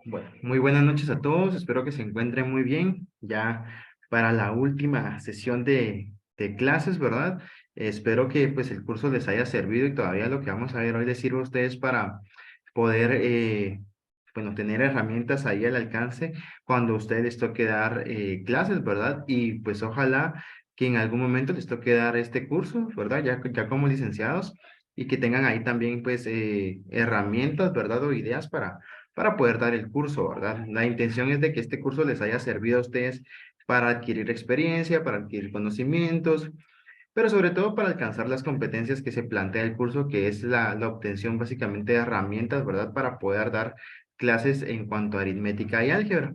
Bueno, muy buenas noches a todos, espero que se encuentren muy bien. Ya para la última sesión de clases, ¿verdad? Espero que pues el curso les haya servido y todavía lo que vamos a ver hoy les sirva a ustedes para poder, bueno, tener herramientas ahí al alcance cuando a ustedes les toque dar clases, ¿verdad? Y pues ojalá que en algún momento les toque dar este curso, ¿verdad? Ya como licenciados y que tengan ahí también pues herramientas, ¿verdad? O ideas para poder dar el curso, ¿verdad? La intención es de que este curso les haya servido a ustedes para adquirir experiencia, para adquirir conocimientos, pero sobre todo para alcanzar las competencias que se plantea el curso, que es la obtención básicamente de herramientas, ¿verdad? Para poder dar clases en cuanto a aritmética y álgebra.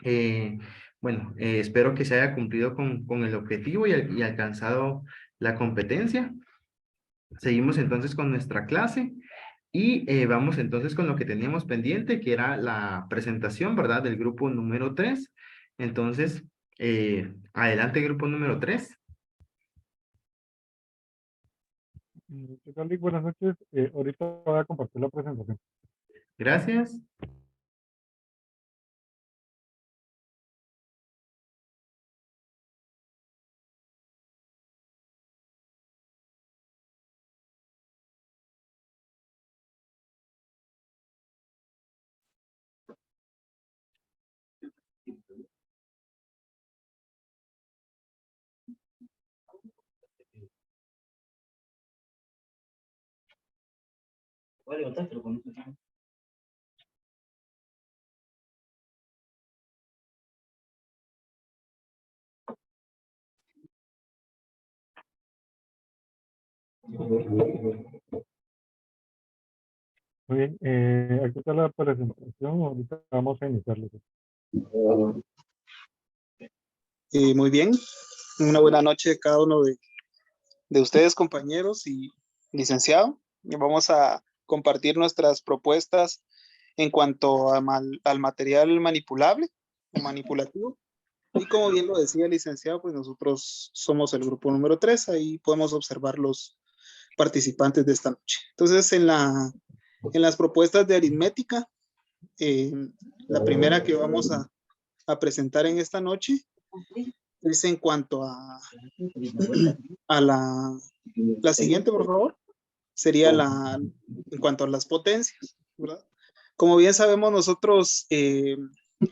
Eh, bueno, espero que se haya cumplido con el objetivo y alcanzado la competencia. Seguimos entonces con nuestra clase. Y vamos entonces con lo que teníamos pendiente, que era la presentación, ¿verdad? Del grupo número 3. Entonces, adelante, grupo número 3. ¿Qué tal, Vic? Buenas noches. Ahorita voy a compartir la presentación. Gracias. Muy bien, aquí está la presentación. Ahorita vamos a iniciarlo. Muy bien, una buena noche a cada uno de ustedes, compañeros y licenciado. Vamos a compartir nuestras propuestas en cuanto al material manipulable o manipulativo. Y como bien lo decía el licenciado, pues nosotros somos el grupo número 3, ahí podemos observar los participantes de esta noche. Entonces, en las propuestas de aritmética, eh, la primera que vamos a presentar en esta noche es en cuanto a la siguiente, por favor, sería en cuanto a las potencias, ¿verdad? Como bien sabemos nosotros,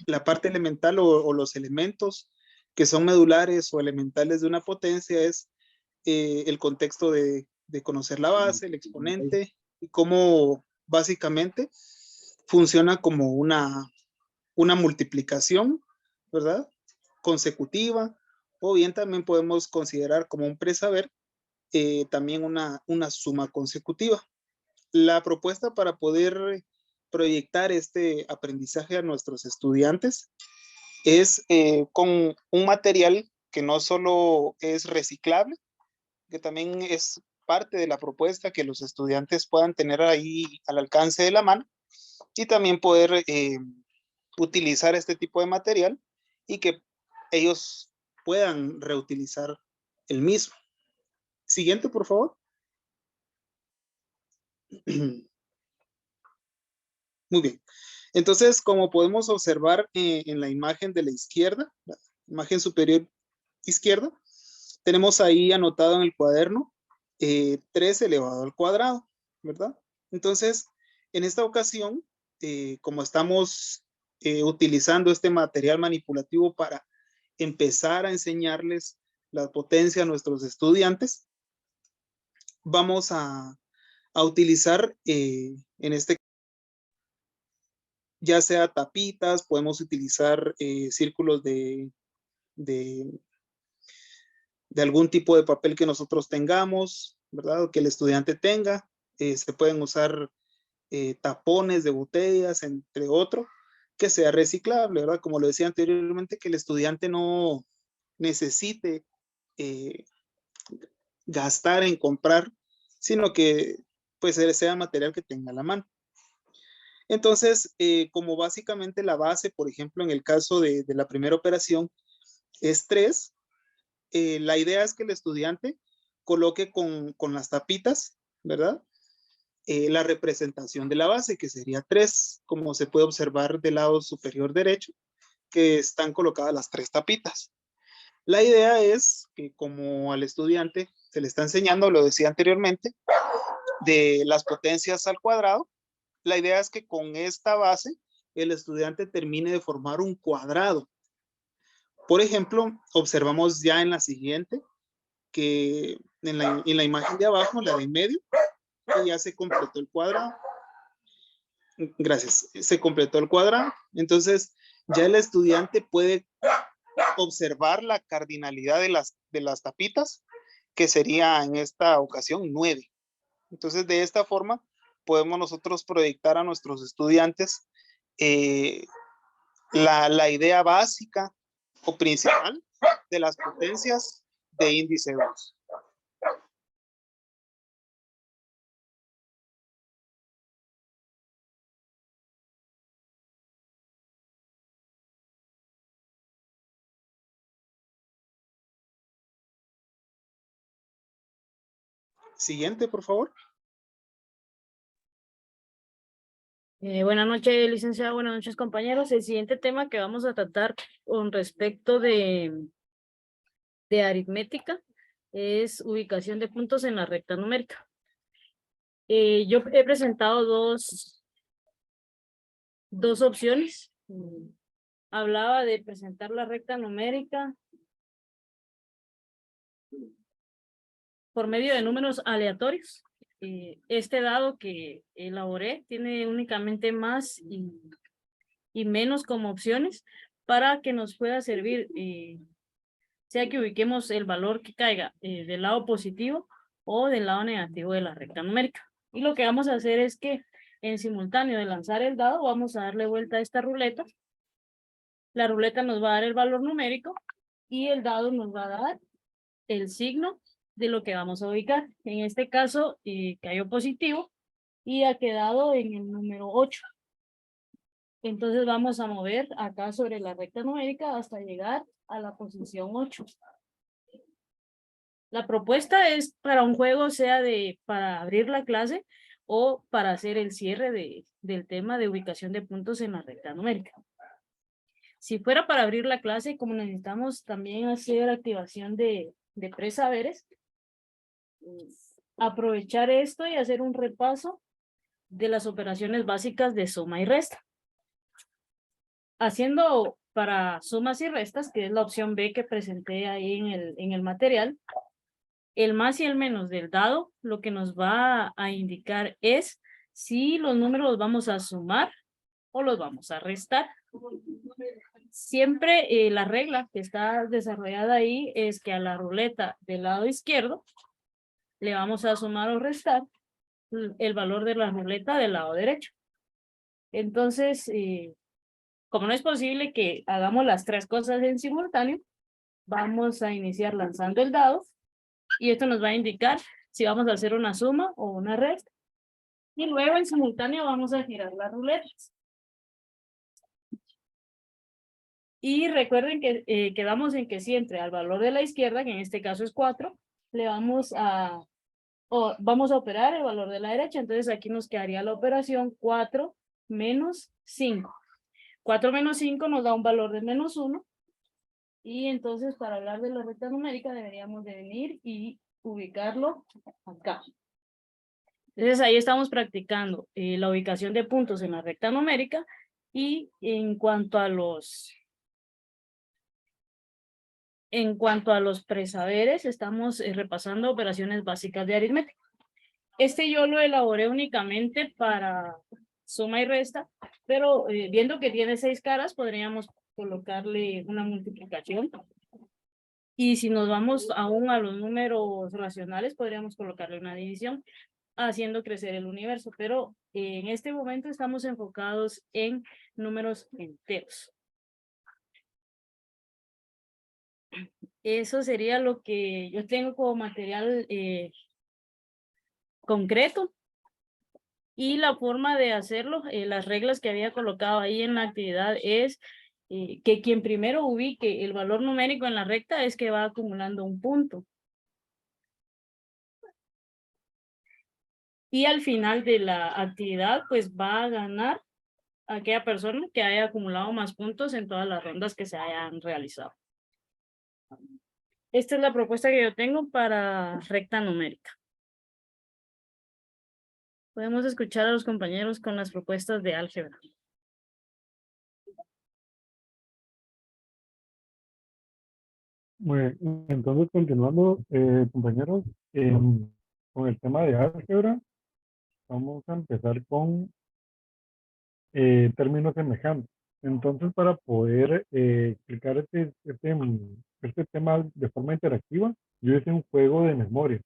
la parte elemental o los elementos que son medulares o elementales de una potencia es el contexto de conocer la base, el exponente y cómo básicamente funciona como una multiplicación, ¿verdad? Consecutiva, o bien también podemos considerar como un presaber también una suma consecutiva. La propuesta para poder proyectar este aprendizaje a nuestros estudiantes es con un material que no solo es reciclable, que también es parte de la propuesta que los estudiantes puedan tener ahí al alcance de la mano y también poder utilizar este tipo de material y que ellos puedan reutilizar el mismo. Siguiente, por favor. Muy bien. Entonces, como podemos observar en la imagen de la izquierda, la imagen superior izquierda, tenemos ahí anotado en el cuaderno 3 elevado al cuadrado, ¿verdad? Entonces, en esta ocasión, como estamos utilizando este material manipulativo para empezar a enseñarles la potencia a nuestros estudiantes, vamos a utilizar en este, ya sea tapitas, podemos utilizar círculos de, de algún tipo de papel que nosotros tengamos, ¿verdad? O que el estudiante tenga. Se pueden usar tapones de botellas, entre otros, que sea reciclable, ¿verdad? Como lo decía anteriormente, que el estudiante no necesite eh, gastar en comprar, sino que pues sea material que tenga a la mano. Entonces, como básicamente la base, por ejemplo, en el caso de la primera operación, es 3, la idea es que el estudiante coloque con las tapitas, ¿verdad? la representación de la base, que sería 3, como se puede observar del lado superior derecho, que están colocadas las 3 tapitas. La idea es que como al estudiante se le está enseñando, lo decía anteriormente, de las potencias al cuadrado, la idea es que con esta base el estudiante termine de formar un cuadrado. Por ejemplo, observamos ya en la siguiente, que en la imagen de abajo, la de en medio, que ya se completó el cuadrado. Gracias, se completó el cuadrado. Entonces, ya el estudiante puede observar la cardinalidad de las tapitas, que sería en esta ocasión 9. Entonces, de esta forma, podemos nosotros proyectar a nuestros estudiantes la idea básica o principal de las potencias de índice 2. Siguiente, por favor. Buenas noches, licenciada. Buenas noches, compañeros. El siguiente tema que vamos a tratar con respecto de aritmética es ubicación de puntos en la recta numérica. Yo he presentado dos opciones. Hablaba de presentar la recta numérica por medio de números aleatorios. Este dado que elaboré tiene únicamente más y menos como opciones para que nos pueda servir, sea que ubiquemos el valor que caiga del lado positivo o del lado negativo de la recta numérica. Y lo que vamos a hacer es que en simultáneo de lanzar el dado, vamos a darle vuelta a esta ruleta. La ruleta nos va a dar el valor numérico y el dado nos va a dar el signo de lo que vamos a ubicar. En este caso, cayó positivo y ha quedado en el número 8. Entonces vamos a mover acá sobre la recta numérica hasta llegar a la posición 8. La propuesta es para un juego, sea para abrir la clase o para hacer el cierre del tema de ubicación de puntos en la recta numérica. Si fuera para abrir la clase, como necesitamos también hacer activación de presaberes, aprovechar esto y hacer un repaso de las operaciones básicas de suma y resta. Haciendo para sumas y restas, que es la opción B que presenté ahí en el material, el más y el menos del dado, lo que nos va a indicar es si los números los vamos a sumar o los vamos a restar. Siempre la regla que está desarrollada ahí es que a la ruleta del lado izquierdo le vamos a sumar o restar el valor de la ruleta del lado derecho. Entonces, como no es posible que hagamos las tres cosas en simultáneo, vamos a iniciar lanzando el dado y esto nos va a indicar si vamos a hacer una suma o una resta. Y luego en simultáneo vamos a girar las ruletas. Y recuerden que quedamos en que si entre al valor de la izquierda, que en este caso es 4, le vamos a operar el valor de la derecha. Entonces aquí nos quedaría la operación 4 menos 5. 4 menos 5 nos da un valor de menos 1. Y entonces para hablar de la recta numérica deberíamos de venir y ubicarlo acá. Entonces ahí estamos practicando la ubicación de puntos en la recta numérica. Y en cuanto a los presaberes, estamos repasando operaciones básicas de aritmética. Yo lo elaboré únicamente para suma y resta, pero viendo que tiene 6 caras, podríamos colocarle una multiplicación. Y si nos vamos aún a los números racionales, podríamos colocarle una división, haciendo crecer el universo. Pero en este momento estamos enfocados en números enteros. Eso sería lo que yo tengo como material concreto. Y la forma de hacerlo, las reglas que había colocado ahí en la actividad es que quien primero ubique el valor numérico en la recta es que va acumulando un punto. Y al final de la actividad, pues va a ganar aquella persona que haya acumulado más puntos en todas las rondas que se hayan realizado. Esta es la propuesta que yo tengo para recta numérica. Podemos escuchar a los compañeros con las propuestas de álgebra. Muy bien, entonces continuando, compañeros, con el tema de álgebra, vamos a empezar con términos semejantes. Entonces, para poder explicar este tema de forma interactiva, yo hice un juego de memoria.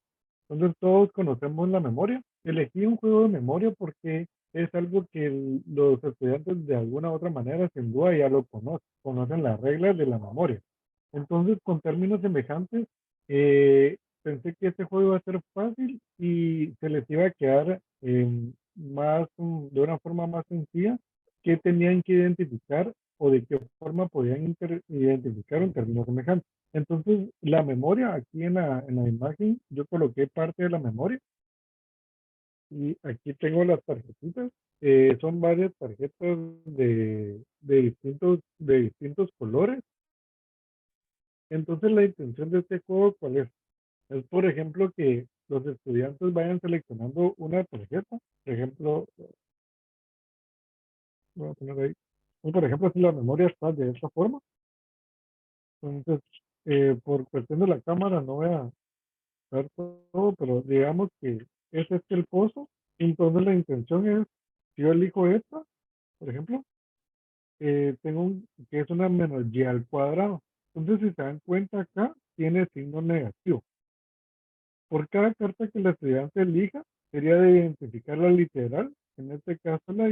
Entonces, todos conocemos la memoria. Elegí un juego de memoria porque es algo que los estudiantes de alguna u otra manera, sin duda, ya lo conocen las reglas de la memoria. Entonces, con términos semejantes, pensé que este juego iba a ser fácil y se les iba a quedar de una forma más sencilla qué tenían que identificar o de qué forma podían identificar un término semejante. Entonces, la memoria, aquí en la imagen, yo coloqué parte de la memoria y aquí tengo las tarjetitas. Son varias tarjetas de distintos colores. Entonces, la intención de este juego, ¿cuál es? Es, por ejemplo, que los estudiantes vayan seleccionando una tarjeta. Por ejemplo, voy a poner ahí. Por ejemplo, si la memoria está de esta forma, entonces, por cuestión de la cámara, no voy a ver todo, pero digamos que es este el pozo. Entonces, la intención es, si yo elijo esta, por ejemplo, que es una menos y al cuadrado. Entonces, si se dan cuenta acá, tiene signo negativo. Por cada carta que el estudiante elija, sería de identificar la literal, en este caso la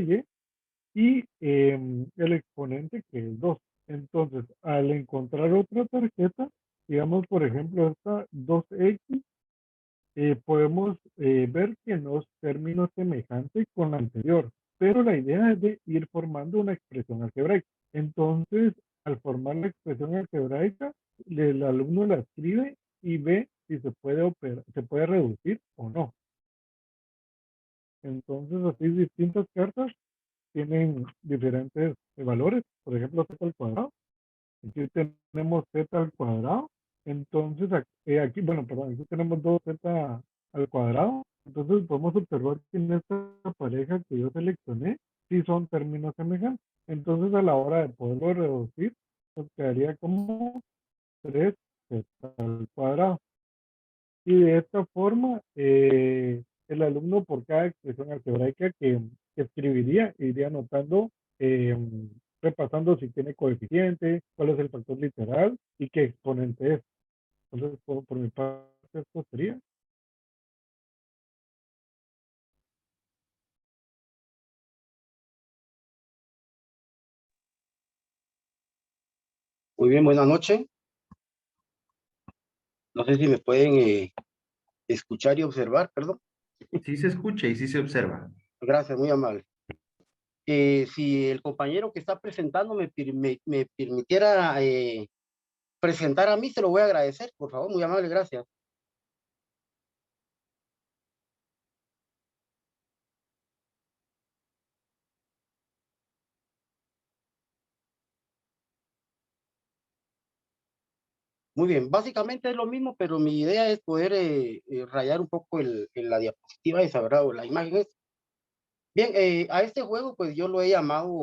y el exponente que es 2. Entonces, al encontrar otra tarjeta, digamos por ejemplo esta 2x, podemos ver que no es término semejante con la anterior, pero la idea es de ir formando una expresión algebraica. Entonces, al formar la expresión algebraica, el alumno la escribe y ve si se puede reducir o no. Entonces, así distintas cartas tienen diferentes valores. Por ejemplo, z al cuadrado. Aquí tenemos z al cuadrado. Entonces, aquí, bueno, perdón, aquí tenemos 2z al cuadrado. Entonces, podemos observar que en esta pareja que yo seleccioné, sí son términos semejantes. Entonces, a la hora de poderlo reducir, nos quedaría como 3z al cuadrado. Y de esta forma, el alumno por cada expresión algebraica que escribiría, iría anotando, repasando si tiene coeficiente, cuál es el factor literal y qué exponente es. Entonces, por mi parte, esto sería. Muy bien, buenas noches. No sé si me pueden escuchar y observar, perdón. Sí se escucha y sí se observa. Gracias, muy amable. Si el compañero que está presentando me permitiera presentar a mí, se lo voy a agradecer, por favor, muy amable, gracias. Muy bien, básicamente es lo mismo, pero mi idea es poder rayar un poco la diapositiva esa, ¿verdad? O la imagen es. Bien, a este juego pues yo lo he llamado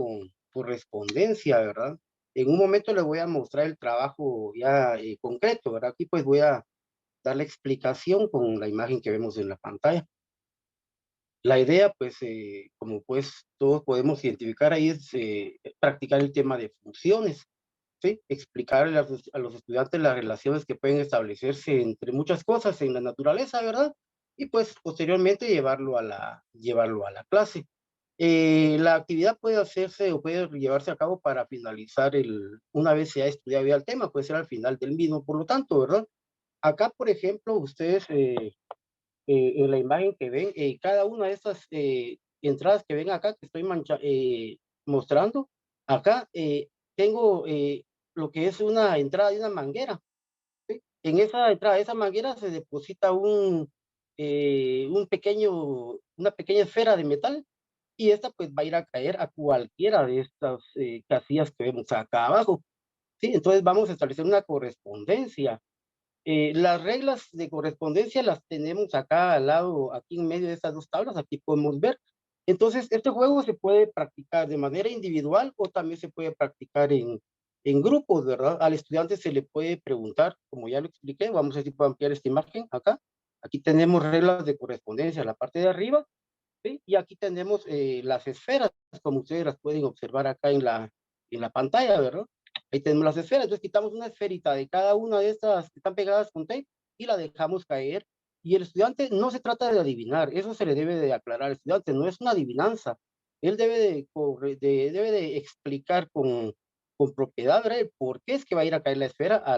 correspondencia, ¿verdad? En un momento les voy a mostrar el trabajo ya concreto, ¿verdad? Aquí pues voy a dar la explicación con la imagen que vemos en la pantalla. La idea, pues, como pues todos podemos identificar ahí, es practicar el tema de funciones, ¿sí? Explicarle a los estudiantes las relaciones que pueden establecerse entre muchas cosas en la naturaleza, ¿verdad? Y pues posteriormente llevarlo a la clase. La actividad puede hacerse o puede llevarse a cabo para finalizar una vez se ha estudiado ya el tema, puede ser al final del mismo, por lo tanto, ¿verdad? Acá, por ejemplo, ustedes en la imagen que ven, cada una de estas entradas que ven acá, que estoy mostrando, acá tengo lo que es una entrada de una manguera, ¿sí? En esa entrada de esa manguera se deposita una pequeña esfera de metal, y esta pues va a ir a caer a cualquiera de estas casillas que vemos acá abajo. ¿Sí? Entonces vamos a establecer una correspondencia. Las reglas de correspondencia las tenemos acá al lado, aquí en medio de estas dos tablas, aquí podemos ver. Entonces, este juego se puede practicar de manera individual o también se puede practicar en grupos, ¿verdad? Al estudiante se le puede preguntar, como ya lo expliqué, vamos a ver si puedo ampliar esta imagen acá. Aquí tenemos reglas de correspondencia en la parte de arriba, ¿sí? Y aquí tenemos las esferas, como ustedes las pueden observar acá en la pantalla, ¿verdad? Ahí tenemos las esferas, entonces quitamos una esferita de cada una de estas que están pegadas con tape y la dejamos caer. Y el estudiante no se trata de adivinar, eso se le debe de aclarar al estudiante, no es una adivinanza. Él debe de explicar con propiedad, ¿verdad? El por qué es que va a ir a caer la esfera a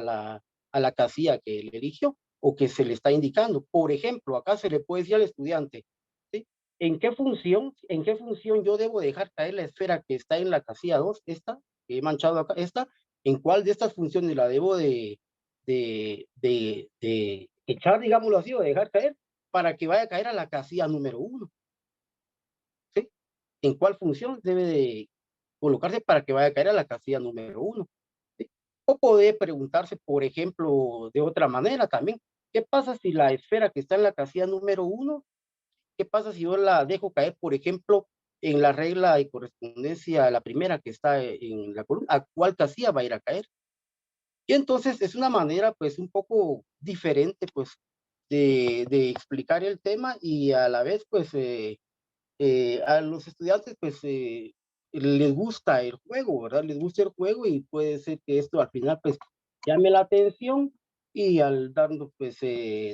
la casilla que él eligió o que se le está indicando. Por ejemplo, acá se le puede decir al estudiante, ¿sí? En qué función yo debo dejar caer la esfera que está en la casilla 2, esta, que he manchado acá, esta, en cuál de estas funciones la debo de echar, digámoslo así, o dejar caer, para que vaya a caer a la casilla número 1, ¿sí? En cuál función debe de colocarse para que vaya a caer a la casilla número 1, ¿sí? O puede preguntarse, por ejemplo, de otra manera también, ¿qué pasa si la esfera que está en la casilla número 1, qué pasa si yo la dejo caer, por ejemplo, en la regla de correspondencia, la primera que está en la columna, a cuál casilla va a ir a caer? Y entonces es una manera, pues, un poco diferente, pues, de explicar el tema y a la vez, pues, a los estudiantes, pues, les gusta el juego, ¿verdad? Les gusta el juego y puede ser que esto al final, pues, llame la atención y al darnos, pues,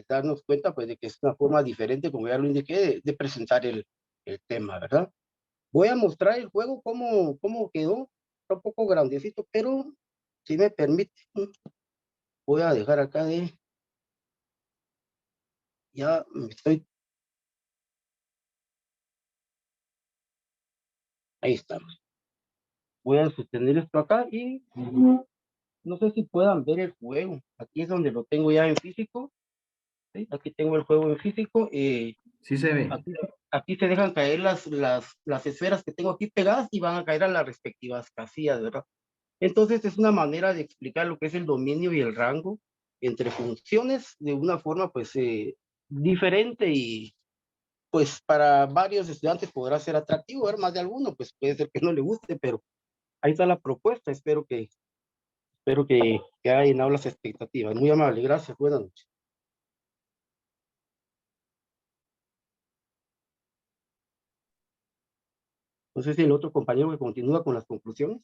darnos cuenta, pues, de que es una forma diferente, como ya lo indiqué, de presentar el tema, ¿verdad? Voy a mostrar el juego, cómo quedó. Está un poco grandecito, pero si me permite, voy a dejar acá ya me estoy, ahí estamos. Voy a sostener esto acá y no sé si puedan ver el juego. Aquí es donde lo tengo ya en físico, ¿sí? Aquí tengo el juego en físico. Sí se ve. Aquí se dejan caer las esferas que tengo aquí pegadas y van a caer a las respectivas casillas, ¿verdad? Entonces es una manera de explicar lo que es el dominio y el rango entre funciones de una forma pues diferente y pues para varios estudiantes podrá ser atractivo, ver más de alguno, pues puede ser que no le guste, pero ahí está la propuesta, que haya llenado las expectativas. Muy amable, gracias, buenas noches. No sé si el otro compañero que continúa con las conclusiones.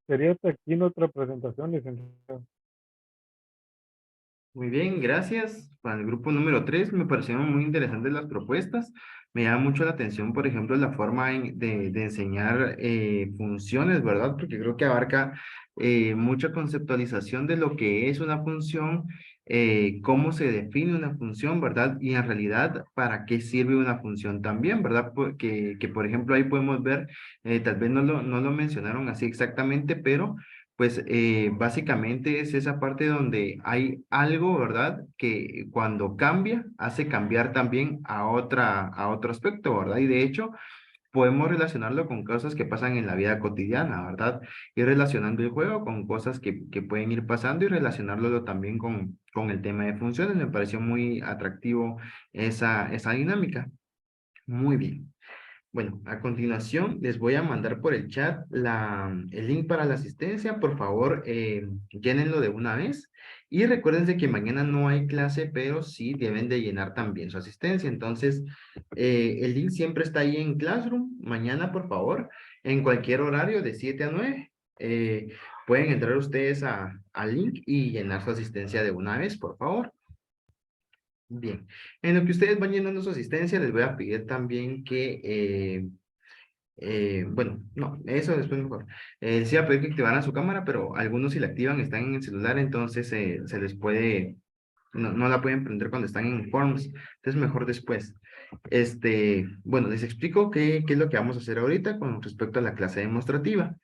Sería hasta aquí nuestra presentación, licenciado. Muy bien, gracias. Para el grupo número 3 me parecieron muy interesantes las propuestas. Me llama mucho la atención, por ejemplo, la forma de enseñar funciones, ¿verdad? Porque creo que abarca mucha conceptualización de lo que es una función, cómo se define una función, ¿verdad? Y en realidad, ¿para qué sirve una función también, ¿verdad? Que por ejemplo, ahí podemos ver, tal vez no lo mencionaron así exactamente, pero pues básicamente es esa parte donde hay algo, ¿verdad? Que cuando cambia, hace cambiar también a otro aspecto, ¿verdad? Y de hecho, podemos relacionarlo con cosas que pasan en la vida cotidiana, ¿verdad? Ir relacionando el juego con cosas que pueden ir pasando y relacionarlo también con el tema de funciones. Me pareció muy atractivo esa dinámica. Muy bien. Bueno, a continuación les voy a mandar por el chat el link para la asistencia. Por favor, llénenlo de una vez. Y recuérdense que mañana no hay clase, pero sí deben de llenar también su asistencia. Entonces, el link siempre está ahí en Classroom. Mañana, por favor, en cualquier horario de 7 a 9, pueden entrar ustedes al link y llenar su asistencia de una vez, por favor. Bien, en lo que ustedes van llenando su asistencia, les voy a pedir también que bueno, no, eso después mejor. Sí voy a pedir que activaran su cámara, pero algunos si la activan están en el celular, entonces se les puede no la pueden prender cuando están en Forms, entonces mejor después. Bueno, les explico qué es lo que vamos a hacer ahorita con respecto a la clase demostrativa.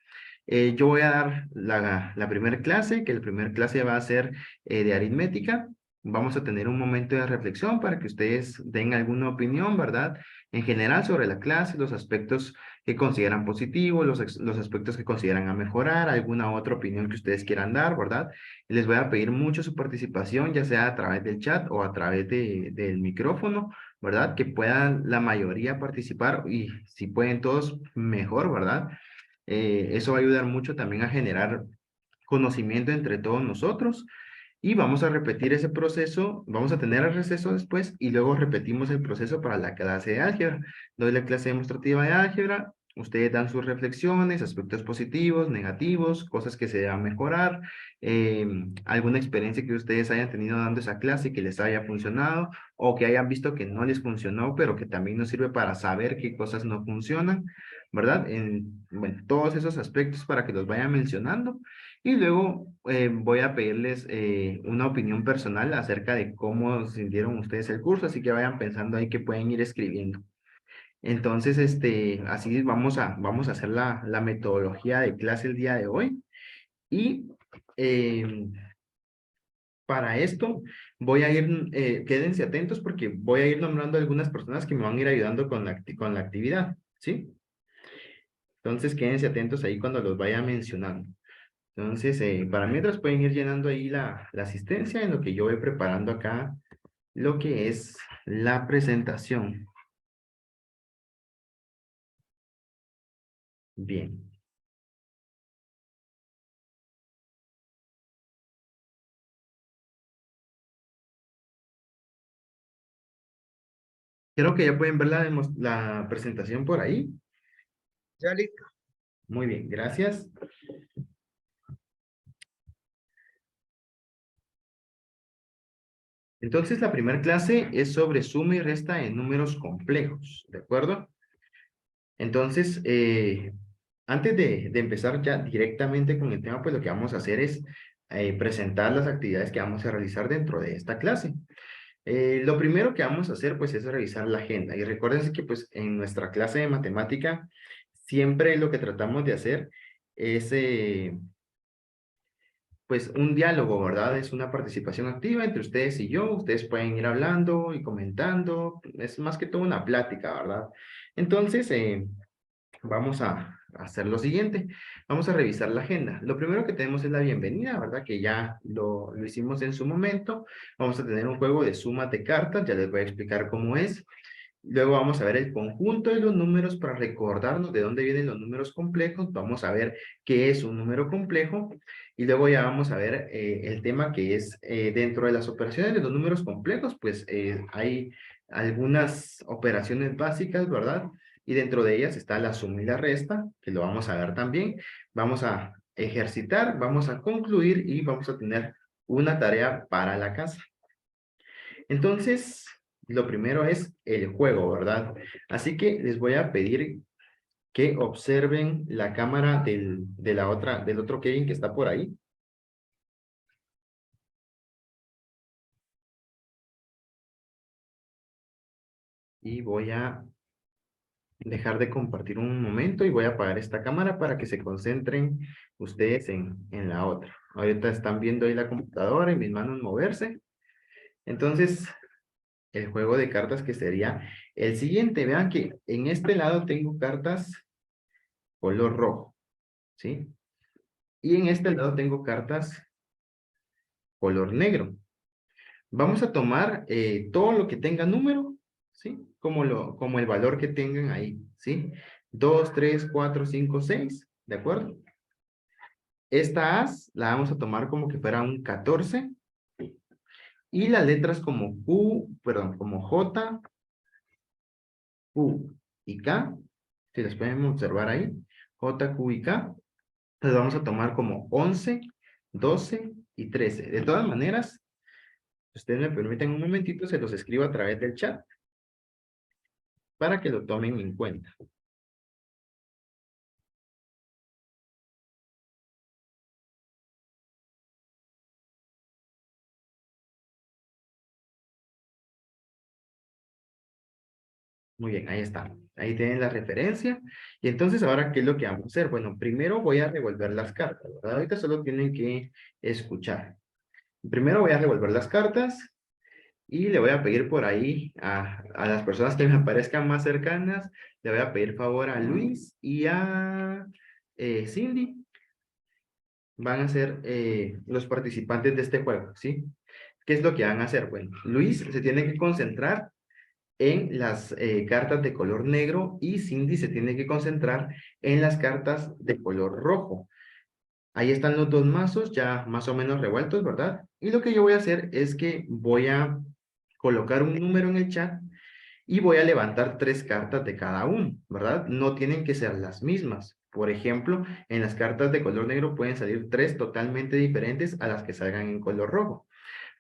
Yo voy a dar la primera clase, que la primera clase va a ser de aritmética. Vamos a tener un momento de reflexión para que ustedes den alguna opinión, ¿verdad? En general sobre la clase, los aspectos que consideran positivos, los aspectos que consideran a mejorar, alguna otra opinión que ustedes quieran dar, ¿verdad? Les voy a pedir mucho su participación, ya sea a través del chat o a través del micrófono, ¿verdad? Que puedan la mayoría participar y si pueden todos, mejor, ¿verdad? Eso va a ayudar mucho también a generar conocimiento entre todos nosotros y vamos a repetir ese proceso, vamos a tener el receso después y luego repetimos el proceso para la clase de álgebra. Doy la clase demostrativa de álgebra, ustedes dan sus reflexiones, aspectos positivos, negativos, cosas que se deban mejorar, alguna experiencia que ustedes hayan tenido dando esa clase que les haya funcionado o que hayan visto que no les funcionó, pero que también nos sirve para saber qué cosas no funcionan, ¿verdad? Bueno, todos esos aspectos para que los vayan mencionando. Y luego voy a pedirles una opinión personal acerca de cómo sintieron ustedes el curso, así que vayan pensando ahí que pueden ir escribiendo. Entonces, así vamos a hacer la metodología de clase el día de hoy. Y para esto voy a ir, quédense atentos porque voy a ir nombrando algunas personas que me van a ir ayudando con la actividad, ¿sí? Entonces, quédense atentos ahí cuando los vaya mencionando. Entonces, para mientras pueden ir llenando ahí la asistencia en lo que yo voy preparando acá, lo que es la presentación. Bien. Creo que ya pueden ver la presentación por ahí. Ya listo. Muy bien, gracias. Entonces, la primera clase es sobre suma y resta en números complejos, ¿de acuerdo? Entonces, antes de empezar ya directamente con el tema, pues lo que vamos a hacer es presentar las actividades que vamos a realizar dentro de esta clase. Lo primero que vamos a hacer, pues, es revisar la agenda. Y recuérdense que, pues, en nuestra clase de matemática, siempre lo que tratamos de hacer es, pues, un diálogo, ¿verdad? Es una participación activa entre ustedes y yo. Ustedes pueden ir hablando y comentando. Es más que todo una plática, ¿verdad? Entonces, vamos a hacer lo siguiente. Vamos a revisar la agenda. Lo primero que tenemos es la bienvenida, ¿verdad? Que ya lo hicimos en su momento. Vamos a tener un juego de sumas de cartas. Ya les voy a explicar cómo es. Luego vamos a ver el conjunto de los números para recordarnos de dónde vienen los números complejos. Vamos a ver qué es un número complejo. Y luego ya vamos a ver el tema que es dentro de las operaciones de los números complejos, pues hay algunas operaciones básicas, ¿verdad? Y dentro de ellas está la suma y la resta, que lo vamos a ver también. Vamos a ejercitar, vamos a concluir y vamos a tener una tarea para la casa. Entonces, lo primero es el juego, ¿verdad? Así que les voy a pedir que observen la cámara del otro Kevin que está por ahí. Y voy a dejar de compartir un momento y voy a apagar esta cámara para que se concentren ustedes en la otra. Ahorita están viendo ahí la computadora y mis manos moverse. Entonces, el juego de cartas que sería el siguiente. Vean que en este lado tengo cartas color rojo, ¿sí? Y en este lado tengo cartas color negro. Vamos a tomar todo lo que tenga número, ¿sí? Como el valor que tengan ahí, ¿sí? 2, 3, 4, 5, 6, ¿de acuerdo? Esta as la vamos a tomar como que fuera un 14. Y las letras como Q, perdón, como J, Q y K, si las pueden observar ahí, J, Q y K, las vamos a tomar como 11, 12 y 13. De todas maneras, si ustedes me permiten un momentito, se los escribo a través del chat para que lo tomen en cuenta. Muy bien, ahí está. Ahí tienen la referencia. Y entonces, ahora, ¿qué es lo que vamos a hacer? Bueno, primero voy a revolver las cartas, ¿verdad? Ahorita solo tienen que escuchar. Primero voy a revolver las cartas y le voy a pedir por ahí a las personas que me parezcan más cercanas, le voy a pedir favor a Luis y a Cindy. Van a ser los participantes de este juego, ¿sí? ¿Qué es lo que van a hacer? Bueno, Luis se tiene que concentrar en las cartas de color negro y Cindy se tiene que concentrar en las cartas de color rojo. Ahí están los dos mazos ya más o menos revueltos, ¿verdad? Y lo que yo voy a hacer es que voy a colocar un número en el chat y voy a levantar 3 cartas de cada uno, ¿verdad? No tienen que ser las mismas. Por ejemplo, en las cartas de color negro pueden salir 3 totalmente diferentes a las que salgan en color rojo.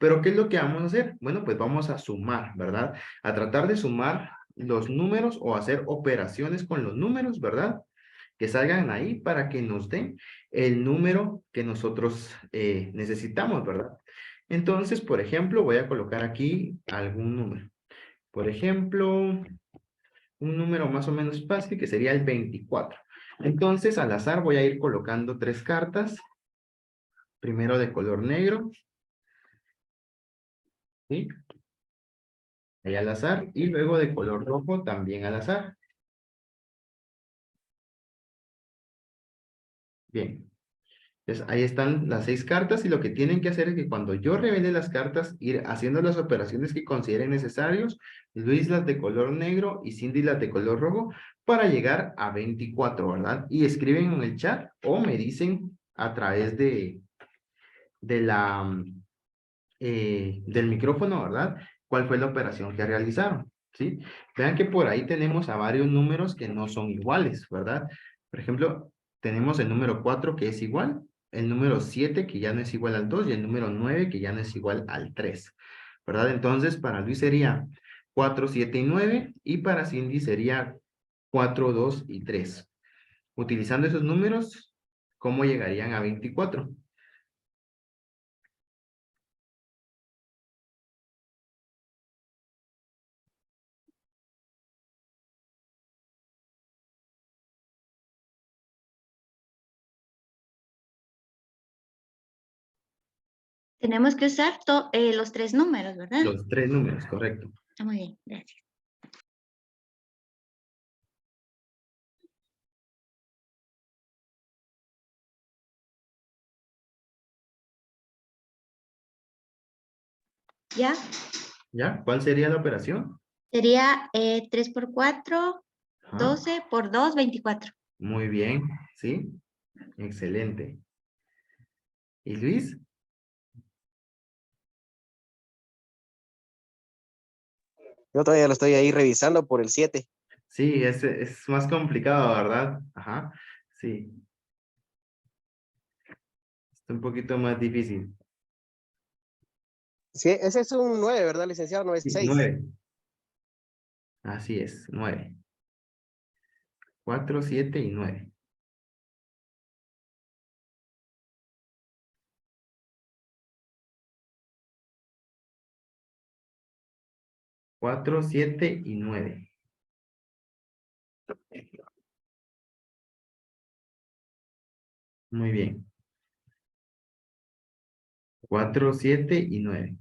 Pero ¿qué es lo que vamos a hacer? Bueno, pues vamos a sumar, ¿verdad? A tratar de sumar los números o hacer operaciones con los números, ¿verdad? Que salgan ahí para que nos den el número que nosotros necesitamos, ¿verdad? Entonces, por ejemplo, voy a colocar aquí algún número. Por ejemplo, un número más o menos fácil que sería el 24. Entonces, al azar voy a ir colocando 3 cartas. Primero de color negro. ¿Sí? Ahí al azar. Y luego de color rojo también al azar. Bien. Entonces, ahí están las 6 cartas y lo que tienen que hacer es que cuando yo revele las cartas, ir haciendo las operaciones que consideren necesarios, Luis las de color negro y Cindy las de color rojo, para llegar a 24, ¿verdad? Y escriben en el chat o me dicen a través de del micrófono, ¿verdad? ¿Cuál fue la operación que realizaron? ¿Sí? Vean que por ahí tenemos a varios números que no son iguales, ¿verdad? Por ejemplo, tenemos el número 4 que es igual, el número 7 que ya no es igual al 2 y el número 9 que ya no es igual al 3, ¿verdad? Entonces, para Luis sería 4, 7 y 9 y para Cindy sería 4, 2 y 3. Utilizando esos números, ¿cómo llegarían a 24? Tenemos que usar los 3 números, ¿verdad? Los 3 números, correcto. Muy bien, gracias. ¿Ya? ¿Ya? ¿Cuál sería la operación? Sería 3 por 4, Ajá. 12 por 2, 24. Muy bien, ¿sí? Excelente. ¿Y Luis? Yo todavía lo estoy ahí revisando por el 7. Sí, es más complicado, ¿verdad? Ajá, sí. Es un poquito más difícil. Sí, ese es un 9, ¿verdad, licenciado? No es Sí, 6. 9. Así es, 9. 4, 7 y 9. Cuatro, 7 y 9. Muy bien. 4, 7 y 9.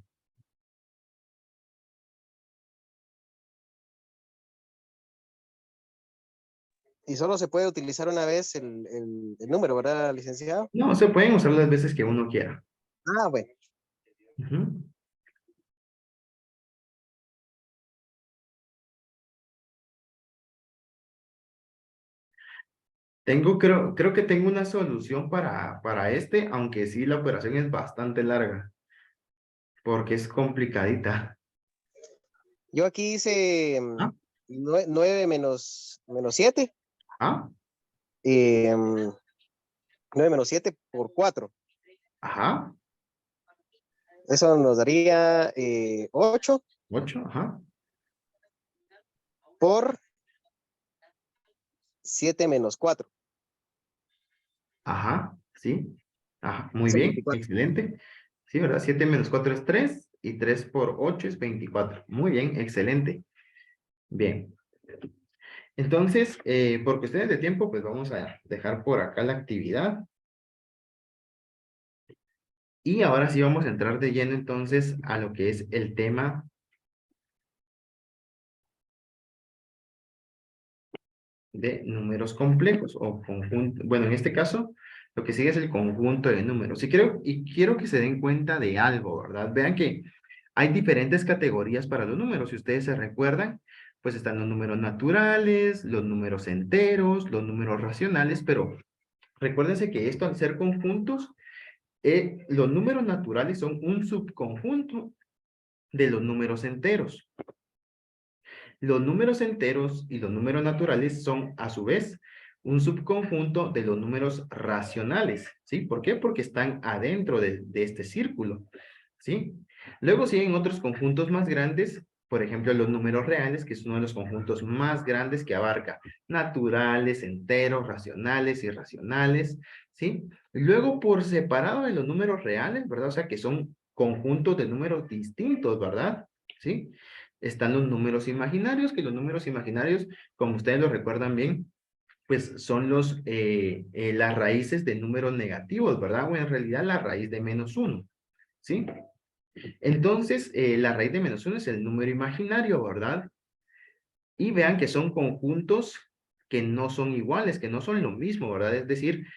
Y solo se puede utilizar una vez el número, ¿verdad, licenciado? No, se pueden usar las veces que uno quiera. Ah, bueno. Ujú. Creo que tengo una solución para este, aunque sí la operación es bastante larga, porque es complicadita. Yo aquí hice ¿Ah? 9 menos 7. ¿Ah? 9 menos 7 por 4. Ajá. Eso nos daría 8 8, ajá. por 7 menos 4. Ajá, sí. Ajá, muy Eso es bien, 24. excelente. Sí, ¿verdad? 7 menos 4 es 3 y 3 por 8 es 24. Muy bien, excelente. Bien. Entonces, por cuestiones de tiempo, pues vamos a dejar por acá la actividad. Y ahora sí vamos a entrar de lleno entonces a lo que es el tema de números complejos o conjunto. Bueno, en este caso, lo que sigue es el conjunto de números. Y quiero que se den cuenta de algo, ¿verdad? Vean que hay diferentes categorías para los números. Si ustedes se recuerdan, pues están los números naturales, los números enteros, los números racionales, pero recuérdense que esto al ser conjuntos, los números naturales son un subconjunto de los números enteros. Los números enteros y los números naturales son, a su vez, un subconjunto de los números racionales, ¿sí? ¿Por qué? Porque están adentro de este círculo, ¿sí? Luego siguen otros conjuntos más grandes, por ejemplo, los números reales, que es uno de los conjuntos más grandes que abarca naturales, enteros, racionales, irracionales, ¿sí? Luego, por separado de los números reales, ¿verdad? O sea, que son conjuntos de números distintos, ¿verdad? ¿Sí? Están los números imaginarios, que los números imaginarios, como ustedes lo recuerdan bien, pues son las raíces de números negativos, ¿verdad? O en realidad la raíz de -1, ¿sí? Entonces, la raíz de -1 es el número imaginario, ¿verdad? Y vean que son conjuntos que no son iguales, que no son lo mismo, ¿verdad? Es decir,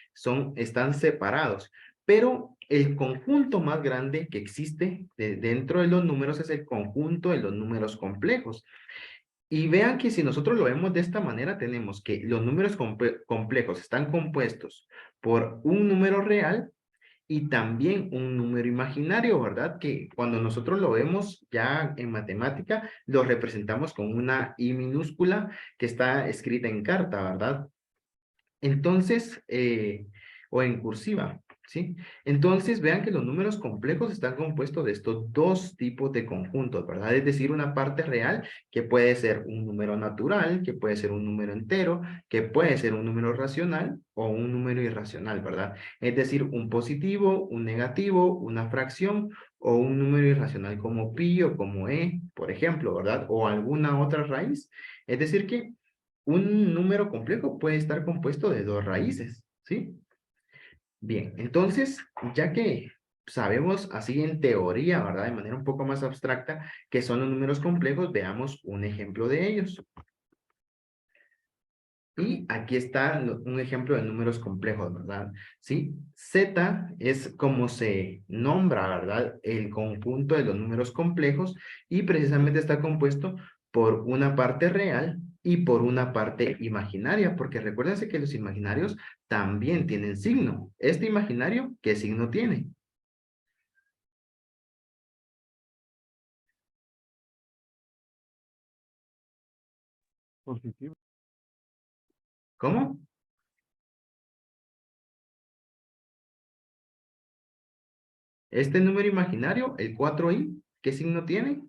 están separados. Pero el conjunto más grande que existe dentro de los números es el conjunto de los números complejos. Y vean que si nosotros lo vemos de esta manera, tenemos que los números complejos están compuestos por un número real y también un número imaginario, ¿verdad? Que cuando nosotros lo vemos ya en matemática, lo representamos con una I minúscula que está escrita en carta, ¿verdad? Entonces, o en cursiva, ¿sí? Entonces, vean que los números complejos están compuestos de estos dos tipos de conjuntos, ¿verdad? Es decir, una parte real que puede ser un número natural, que puede ser un número entero, que puede ser un número racional o un número irracional, ¿verdad? Es decir, un positivo, un negativo, una fracción o un número irracional como pi o como e, por ejemplo, ¿verdad? O alguna otra raíz. Es decir, que un número complejo puede estar compuesto de dos raíces, ¿sí? Bien, entonces, ya que sabemos así en teoría, ¿verdad? De manera un poco más abstracta, qué son los números complejos, veamos un ejemplo de ellos. Y aquí está un ejemplo de números complejos, ¿verdad? ¿Sí? Z es como se nombra, ¿verdad? El conjunto de los números complejos y precisamente está compuesto por una parte real y por una parte imaginaria, porque recuérdense que los imaginarios también tienen signo. Este imaginario, ¿qué signo tiene? Positivo. ¿Cómo? Este número imaginario, el 4i, ¿qué signo tiene?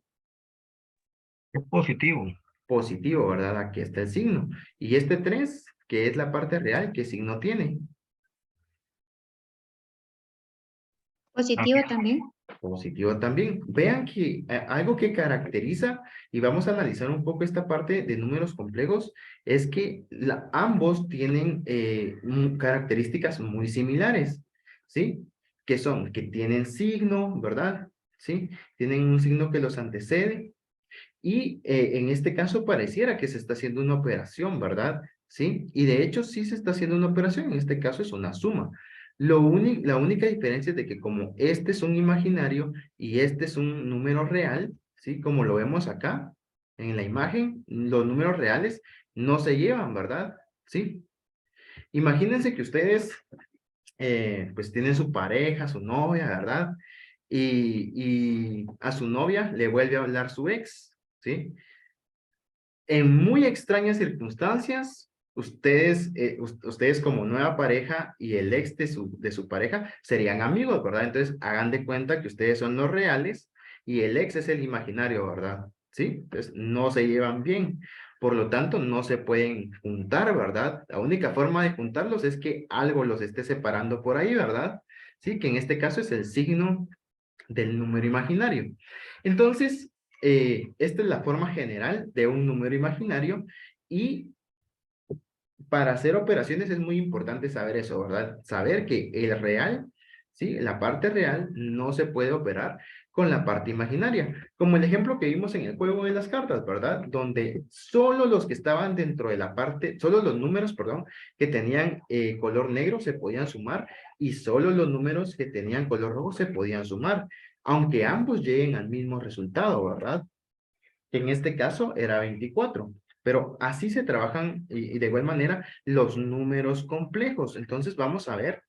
Es positivo. Positivo, ¿verdad? Aquí está el signo. Y este 3, que es la parte real, ¿qué signo tiene? Positivo también. Positivo también. Vean que algo que caracteriza, y vamos a analizar un poco esta parte de números complejos, es que ambos tienen características muy similares, ¿sí? Que son, que tienen signo, ¿verdad? ¿Sí? Tienen un signo que los antecede, y en este caso pareciera que se está haciendo una operación, ¿verdad? ¿Sí? Y de hecho sí se está haciendo una operación, en este caso es una suma. La única diferencia es de que como este es un imaginario y este es un número real, ¿sí? Como lo vemos acá en la imagen, los números reales no se llevan, ¿verdad? ¿Sí? Imagínense que ustedes pues tienen su pareja, su novia, ¿verdad? Y a su novia le vuelve a hablar su ex, ¿sí? En muy extrañas circunstancias, ustedes como nueva pareja y el ex de su pareja serían amigos, ¿verdad? Entonces, hagan de cuenta que ustedes son los reales y el ex es el imaginario, ¿verdad? ¿Sí? Entonces, no se llevan bien. Por lo tanto, no se pueden juntar, ¿verdad? La única forma de juntarlos es que algo los esté separando por ahí, ¿verdad? Sí, que en este caso es el signo del número imaginario. Entonces, esta es la forma general de un número imaginario Y para hacer operaciones es muy importante saber eso, ¿verdad? Saber que el real, ¿sí? La parte real no se puede operar con la parte imaginaria. Como el ejemplo que vimos en el juego de las cartas, ¿verdad? Donde solo los que estaban dentro de la parte, solo los números, perdón, que tenían color negro se podían sumar y solo los números que tenían color rojo se podían sumar, aunque ambos lleguen al mismo resultado, ¿verdad? Que en este caso era 24. Pero así se trabajan y de igual manera los números complejos. Entonces vamos a ver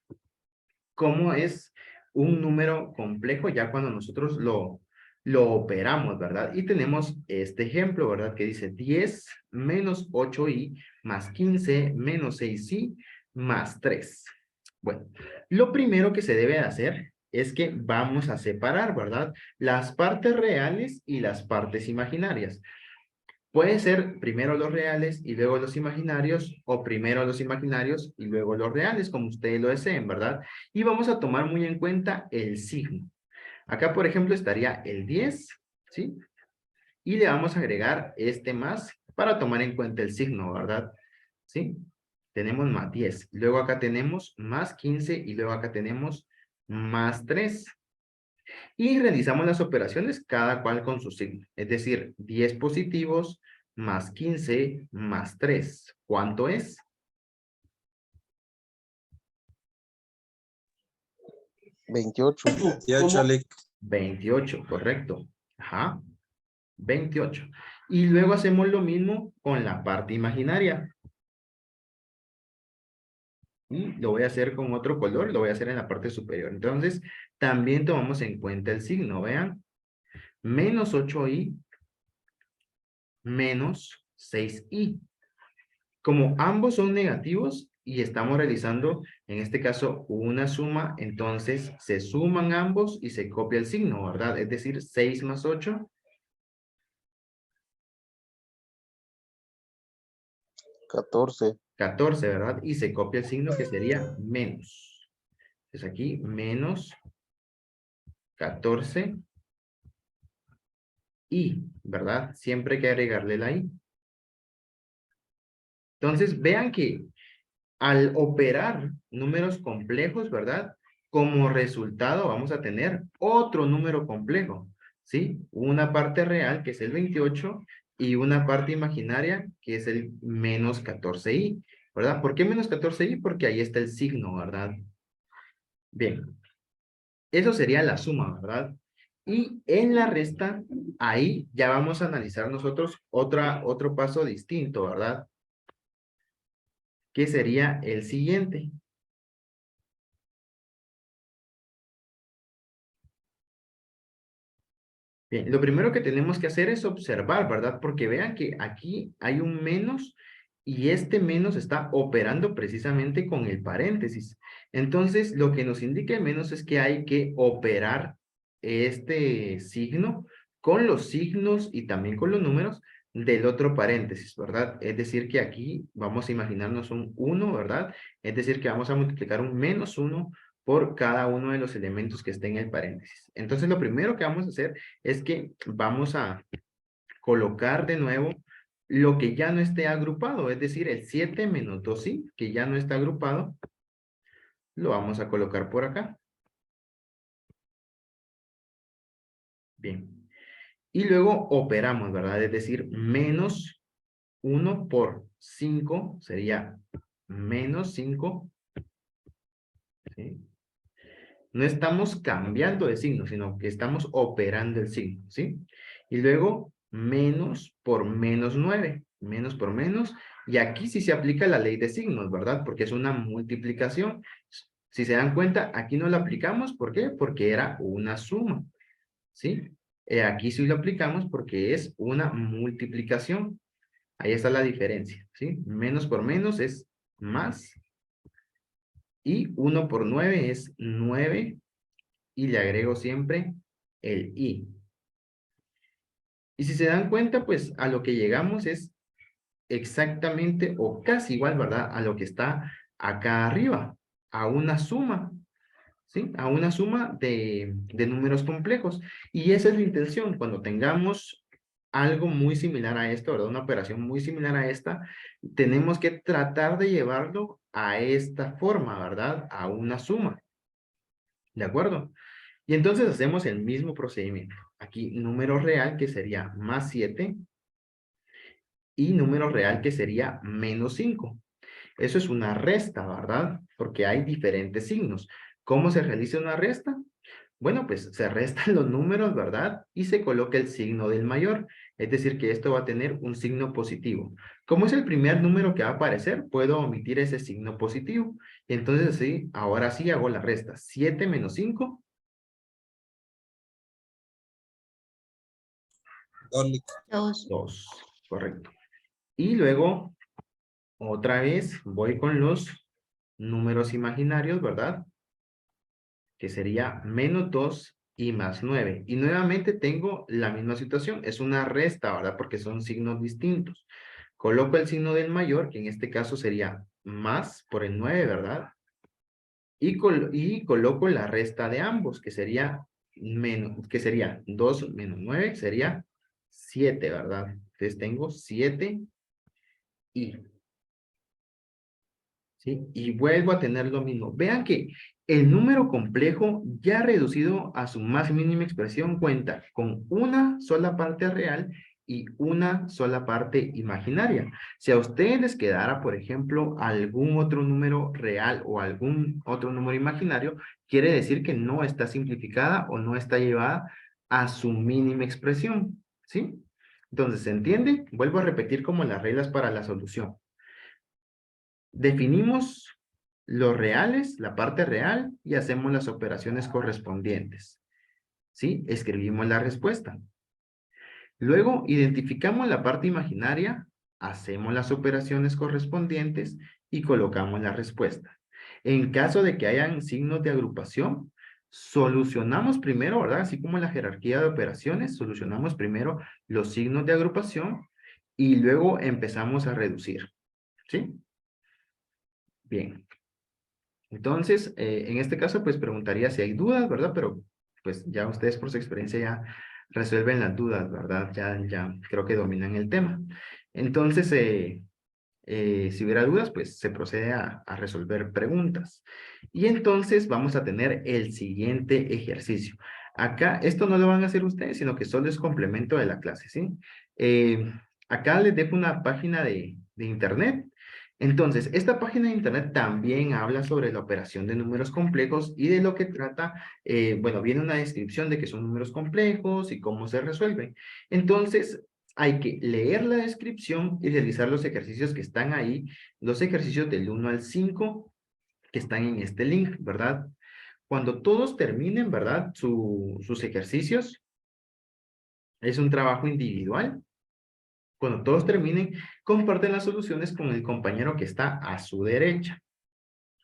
cómo es un número complejo ya cuando nosotros lo operamos, ¿verdad? Y tenemos este ejemplo, ¿verdad? Que dice 10 menos 8i más 15 menos 6i más 3. Bueno, lo primero que se debe hacer es que vamos a separar, ¿verdad? Las partes reales y las partes imaginarias. Puede ser primero los reales y luego los imaginarios, o primero los imaginarios y luego los reales, como ustedes lo deseen, ¿verdad? Y vamos a tomar muy en cuenta el signo. Acá, por ejemplo, estaría el 10, ¿sí? Y le vamos a agregar este más para tomar en cuenta el signo, ¿verdad? ¿Sí? Tenemos más 10. Luego acá tenemos más 15 y luego acá tenemos más 3. Y realizamos las operaciones cada cual con su signo. Es decir, 10 positivos más 15 más 3. ¿Cuánto es? 28. 28, Alec. 28, correcto. Ajá, 28. Y luego hacemos lo mismo con la parte imaginaria. Y lo voy a hacer con otro color, lo voy a hacer en la parte superior. Entonces, también tomamos en cuenta el signo, vean. Menos 8i menos 6i. Como ambos son negativos y estamos realizando, en este caso, una suma, entonces se suman ambos y se copia el signo, ¿verdad? Es decir, 6 más 8. 14. 14, ¿verdad? Y se copia el signo que sería menos. Entonces aquí, menos 14 y, ¿verdad? Siempre hay que agregarle la i. Entonces, vean que al operar números complejos, ¿verdad? Como resultado vamos a tener otro número complejo, ¿sí? Una parte real, que es el 28, y una parte imaginaria, que es el menos 14i, ¿verdad? ¿Por qué menos 14i? Porque ahí está el signo, ¿verdad? Bien, eso sería la suma, ¿verdad? Y en la resta, ahí ya vamos a analizar nosotros otro paso distinto, ¿verdad? Que sería el siguiente. Bien, lo primero que tenemos que hacer es observar, ¿verdad? Porque vean que aquí hay un menos y este menos está operando precisamente con el paréntesis. Entonces, lo que nos indica el menos es que hay que operar este signo con los signos y también con los números del otro paréntesis, ¿verdad? Es decir, que aquí vamos a imaginarnos un 1, ¿verdad? Es decir, que vamos a multiplicar un menos 1 por cada uno de los elementos que esté en el paréntesis. Entonces, lo primero que vamos a hacer es que vamos a colocar de nuevo lo que ya no esté agrupado, es decir, el 7 menos 2i, que ya no está agrupado, lo vamos a colocar por acá. Bien. Y luego operamos, ¿verdad? Es decir, menos 1 por 5 sería menos 5. ¿Sí? No estamos cambiando de signo, sino que estamos operando el signo, ¿sí? Y luego, menos por menos 9, menos por menos, y aquí sí se aplica la ley de signos, ¿verdad? Porque es una multiplicación. Si se dan cuenta, aquí no la aplicamos, ¿por qué? Porque era una suma, ¿sí? Aquí sí lo aplicamos porque es una multiplicación. Ahí está la diferencia, ¿sí? Menos por menos es más, y 1 por 9 es 9, y le agrego siempre el i. Y si se dan cuenta, pues a lo que llegamos es exactamente o casi igual, ¿verdad? A lo que está acá arriba, a una suma, ¿sí? A una suma de números complejos. Y esa es la intención, cuando tengamos algo muy similar a esto, ¿verdad? Una operación muy similar a esta, tenemos que tratar de llevarlo a esta forma, ¿verdad? A una suma. ¿De acuerdo? Y entonces hacemos el mismo procedimiento. Aquí número real que sería más 7 y número real que sería menos 5. Eso es una resta, ¿verdad? Porque hay diferentes signos. ¿Cómo se realiza una resta? Bueno, pues se restan los números, ¿verdad? Y se coloca el signo del mayor. Es decir, que esto va a tener un signo positivo. Como es el primer número que va a aparecer, puedo omitir ese signo positivo. Y entonces, sí, ahora sí hago la resta. 7 menos 5. 2. 2. Correcto. Y luego, otra vez, voy con los números imaginarios, ¿verdad? Que sería menos 2 y más 9. Y nuevamente tengo la misma situación. Es una resta, ¿verdad? Porque son signos distintos. Coloco el signo del mayor, que en este caso sería más por el 9, ¿verdad? Y coloco la resta de ambos, que sería menos, que sería 2 menos 9, sería 7, ¿verdad? Entonces tengo 7 y, ¿sí? Y vuelvo a tener lo mismo. Vean que el número complejo ya reducido a su más mínima expresión cuenta con una sola parte real y una sola parte imaginaria. Si a ustedes les quedara, por ejemplo, algún otro número real o algún otro número imaginario, quiere decir que no está simplificada o no está llevada a su mínima expresión, ¿sí? Entonces, ¿se entiende? Vuelvo a repetir como las reglas para la solución. Definimos los reales, la parte real, y hacemos las operaciones correspondientes. ¿Sí? Escribimos la respuesta. Luego, identificamos la parte imaginaria, hacemos las operaciones correspondientes y colocamos la respuesta. En caso de que hayan signos de agrupación, solucionamos primero, ¿verdad? Así como en la jerarquía de operaciones, solucionamos primero los signos de agrupación y luego empezamos a reducir. ¿Sí? Bien. Entonces, en este caso, pues preguntaría si hay dudas, ¿verdad? Pero pues ya ustedes por su experiencia ya resuelven las dudas, ¿verdad? Ya creo que dominan el tema. Entonces, si hubiera dudas, pues se procede a resolver preguntas. Y entonces vamos a tener el siguiente ejercicio. Acá, esto no lo van a hacer ustedes, sino que solo es complemento de la clase, ¿sí? Acá les dejo una página de internet. Entonces, esta página de internet también habla sobre la operación de números complejos y de lo que trata, bueno, viene una descripción de qué son números complejos y cómo se resuelven. Entonces, hay que leer la descripción y realizar los ejercicios que están ahí, los ejercicios del 1 al 5 que están en este link, ¿verdad? Cuando todos terminen, ¿verdad? Sus ejercicios, es un trabajo individual. Cuando todos terminen, comparten las soluciones con el compañero que está a su derecha.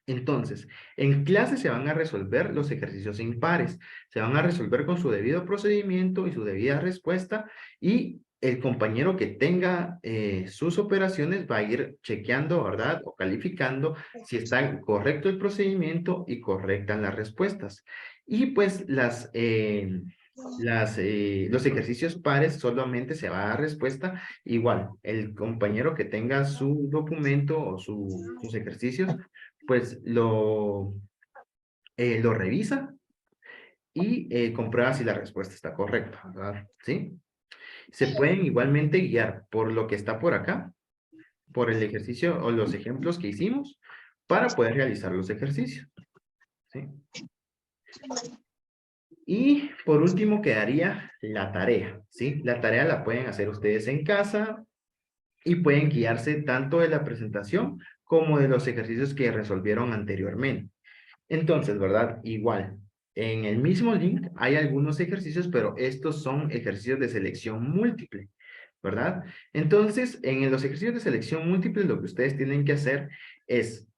Entonces, en clase se van a resolver los ejercicios impares. Se van a resolver con su debido procedimiento y su debida respuesta. Y el compañero que tenga sus operaciones va a ir chequeando, ¿verdad? O calificando si está correcto el procedimiento y correctas las respuestas. Y pues los ejercicios pares solamente se va a dar respuesta igual. El compañero que tenga su documento o sus ejercicios pues lo revisa y comprueba si la respuesta está correcta, ¿verdad? ¿Sí? Se pueden igualmente guiar por lo que está por acá, por el ejercicio o los ejemplos que hicimos, para poder realizar los ejercicios. ¿Sí? Y por último quedaría la tarea, ¿sí? La tarea la pueden hacer ustedes en casa y pueden guiarse tanto de la presentación como de los ejercicios que resolvieron anteriormente. Entonces, ¿verdad? Igual, en el mismo link hay algunos ejercicios, pero estos son ejercicios de selección múltiple, ¿verdad? Entonces, en los ejercicios de selección múltiple, lo que ustedes tienen que hacer es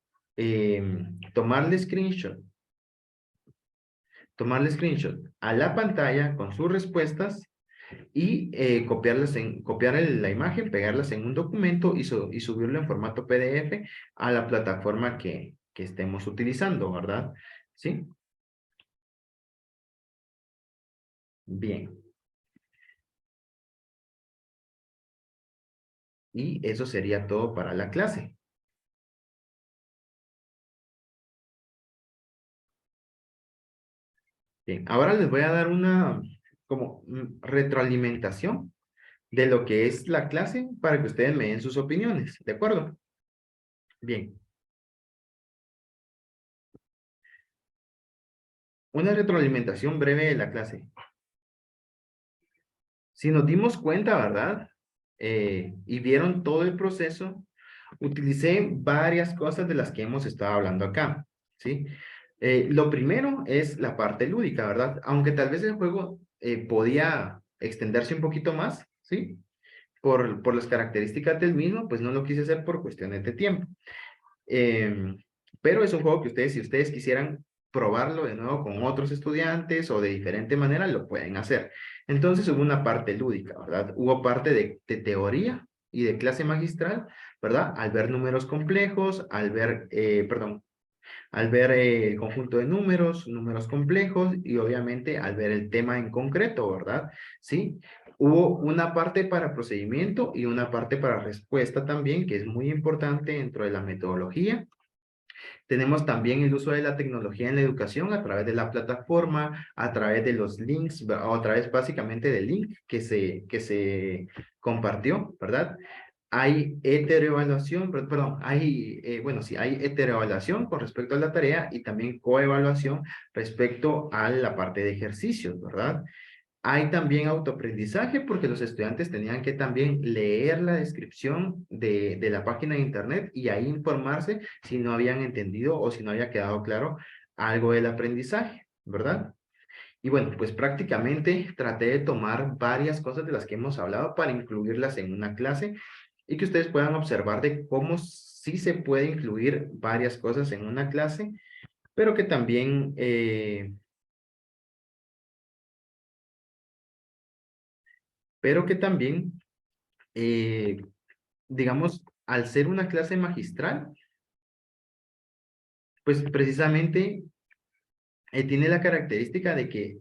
tomarle screenshot a la pantalla con sus respuestas y copiar la imagen, pegarlas en un documento y subirlo en formato PDF a la plataforma que estemos utilizando, ¿verdad? ¿Sí? Bien. Y eso sería todo para la clase. Bien, ahora les voy a dar una como retroalimentación de lo que es la clase para que ustedes me den sus opiniones, ¿de acuerdo? Bien. Una retroalimentación breve de la clase. Si nos dimos cuenta, ¿verdad? Y vieron todo el proceso, utilicé varias cosas de las que hemos estado hablando acá, ¿sí? Lo primero es la parte lúdica, ¿verdad? Aunque tal vez el juego podía extenderse un poquito más, ¿sí? Por las características del mismo, pues no lo quise hacer por cuestiones de tiempo. Pero es un juego que ustedes, si ustedes quisieran probarlo de nuevo con otros estudiantes o de diferente manera, lo pueden hacer. Entonces hubo una parte lúdica, ¿verdad? Hubo parte de teoría y de clase magistral, ¿verdad? Al ver números complejos, al ver, al ver el conjunto de números, números complejos y obviamente al ver el tema en concreto, ¿verdad? Sí, hubo una parte para procedimiento y una parte para respuesta también, que es muy importante dentro de la metodología. Tenemos también el uso de la tecnología en la educación a través de la plataforma, a través de los links, o a través básicamente del link que se compartió, ¿verdad? Hay heteroevaluación, perdón, hay, bueno, sí, hay heteroevaluación con respecto a la tarea y también coevaluación respecto a la parte de ejercicios, ¿verdad? Hay también autoaprendizaje porque los estudiantes tenían que también leer la descripción de la página de internet y ahí informarse si no habían entendido o si no había quedado claro algo del aprendizaje, ¿verdad? Y bueno, pues prácticamente traté de tomar varias cosas de las que hemos hablado para incluirlas en una clase y que ustedes puedan observar de cómo sí se puede incluir varias cosas en una clase, pero que también eh, digamos, al ser una clase magistral, pues precisamente tiene la característica de que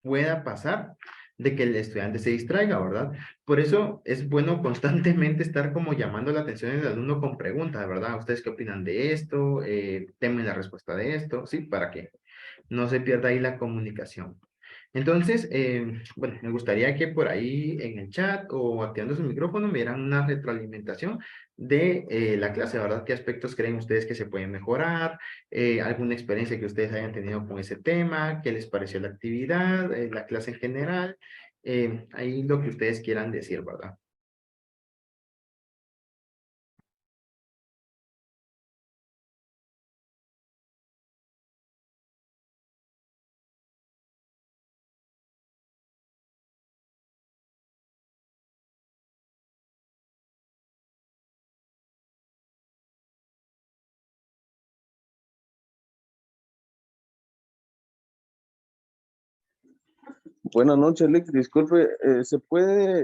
pueda pasar de que el estudiante se distraiga, ¿verdad? Por eso es bueno constantemente estar como llamando la atención del alumno con preguntas, ¿verdad? ¿Ustedes qué opinan de esto? ¿Temen la respuesta de esto? Sí, para que no se pierda ahí la comunicación. Entonces, bueno, me gustaría que por ahí en el chat o activando su micrófono me dieran una retroalimentación de la clase, ¿verdad? ¿Qué aspectos creen ustedes que se pueden mejorar? ¿Alguna experiencia que ustedes hayan tenido con ese tema? ¿Qué les pareció la actividad? ¿La clase en general? Ahí lo que ustedes quieran decir, ¿verdad? Buenas noches, Lick. Disculpe, ¿se puede,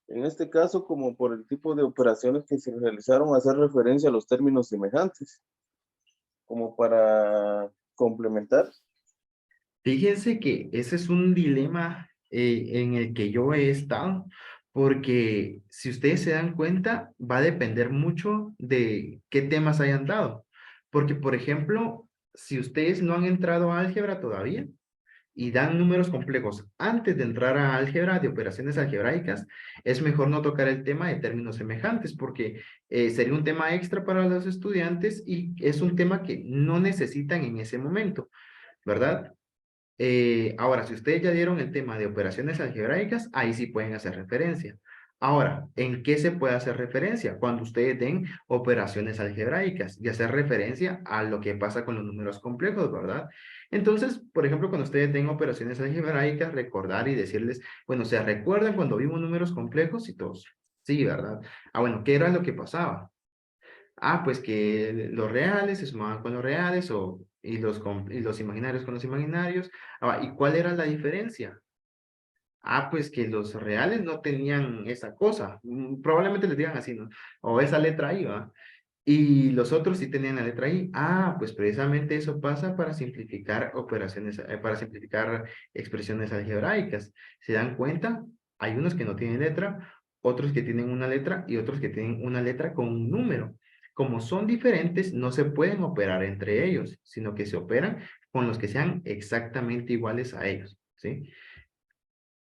en este caso, como por el tipo de operaciones que se realizaron, hacer referencia a los términos semejantes, como para complementar? Fíjense que ese es un dilema en el que yo he estado, porque si ustedes se dan cuenta, va a depender mucho de qué temas hayan dado. Porque, por ejemplo, si ustedes no han entrado a álgebra todavía y dan números complejos antes de entrar a álgebra de operaciones algebraicas, es mejor no tocar el tema de términos semejantes, porque sería un tema extra para los estudiantes y es un tema que no necesitan en ese momento, ¿verdad? Ahora, si ustedes ya dieron el tema de operaciones algebraicas, ahí sí pueden hacer referencia. Ahora, ¿en qué se puede hacer referencia? Cuando ustedes den operaciones algebraicas y hacer referencia a lo que pasa con los números complejos, ¿verdad? Entonces, por ejemplo, cuando ustedes den operaciones algebraicas, recordar y decirles, bueno, ¿se recuerdan cuando vimos números complejos? Y todos, sí, ¿verdad? Ah, bueno, ¿qué era lo que pasaba? Ah, pues que los reales se sumaban con los reales y los imaginarios con los imaginarios. Ah, ¿y cuál era la diferencia? Ah, pues que los reales no tenían esa cosa. Probablemente les digan así, ¿no? O esa letra I, ¿va? Y los otros sí tenían la letra I. Ah, pues precisamente eso pasa para simplificar operaciones, para simplificar expresiones algebraicas. ¿Se dan cuenta? Hay unos que no tienen letra, otros que tienen una letra y otros que tienen una letra con un número. Como son diferentes, no se pueden operar entre ellos, sino que se operan con los que sean exactamente iguales a ellos, ¿sí?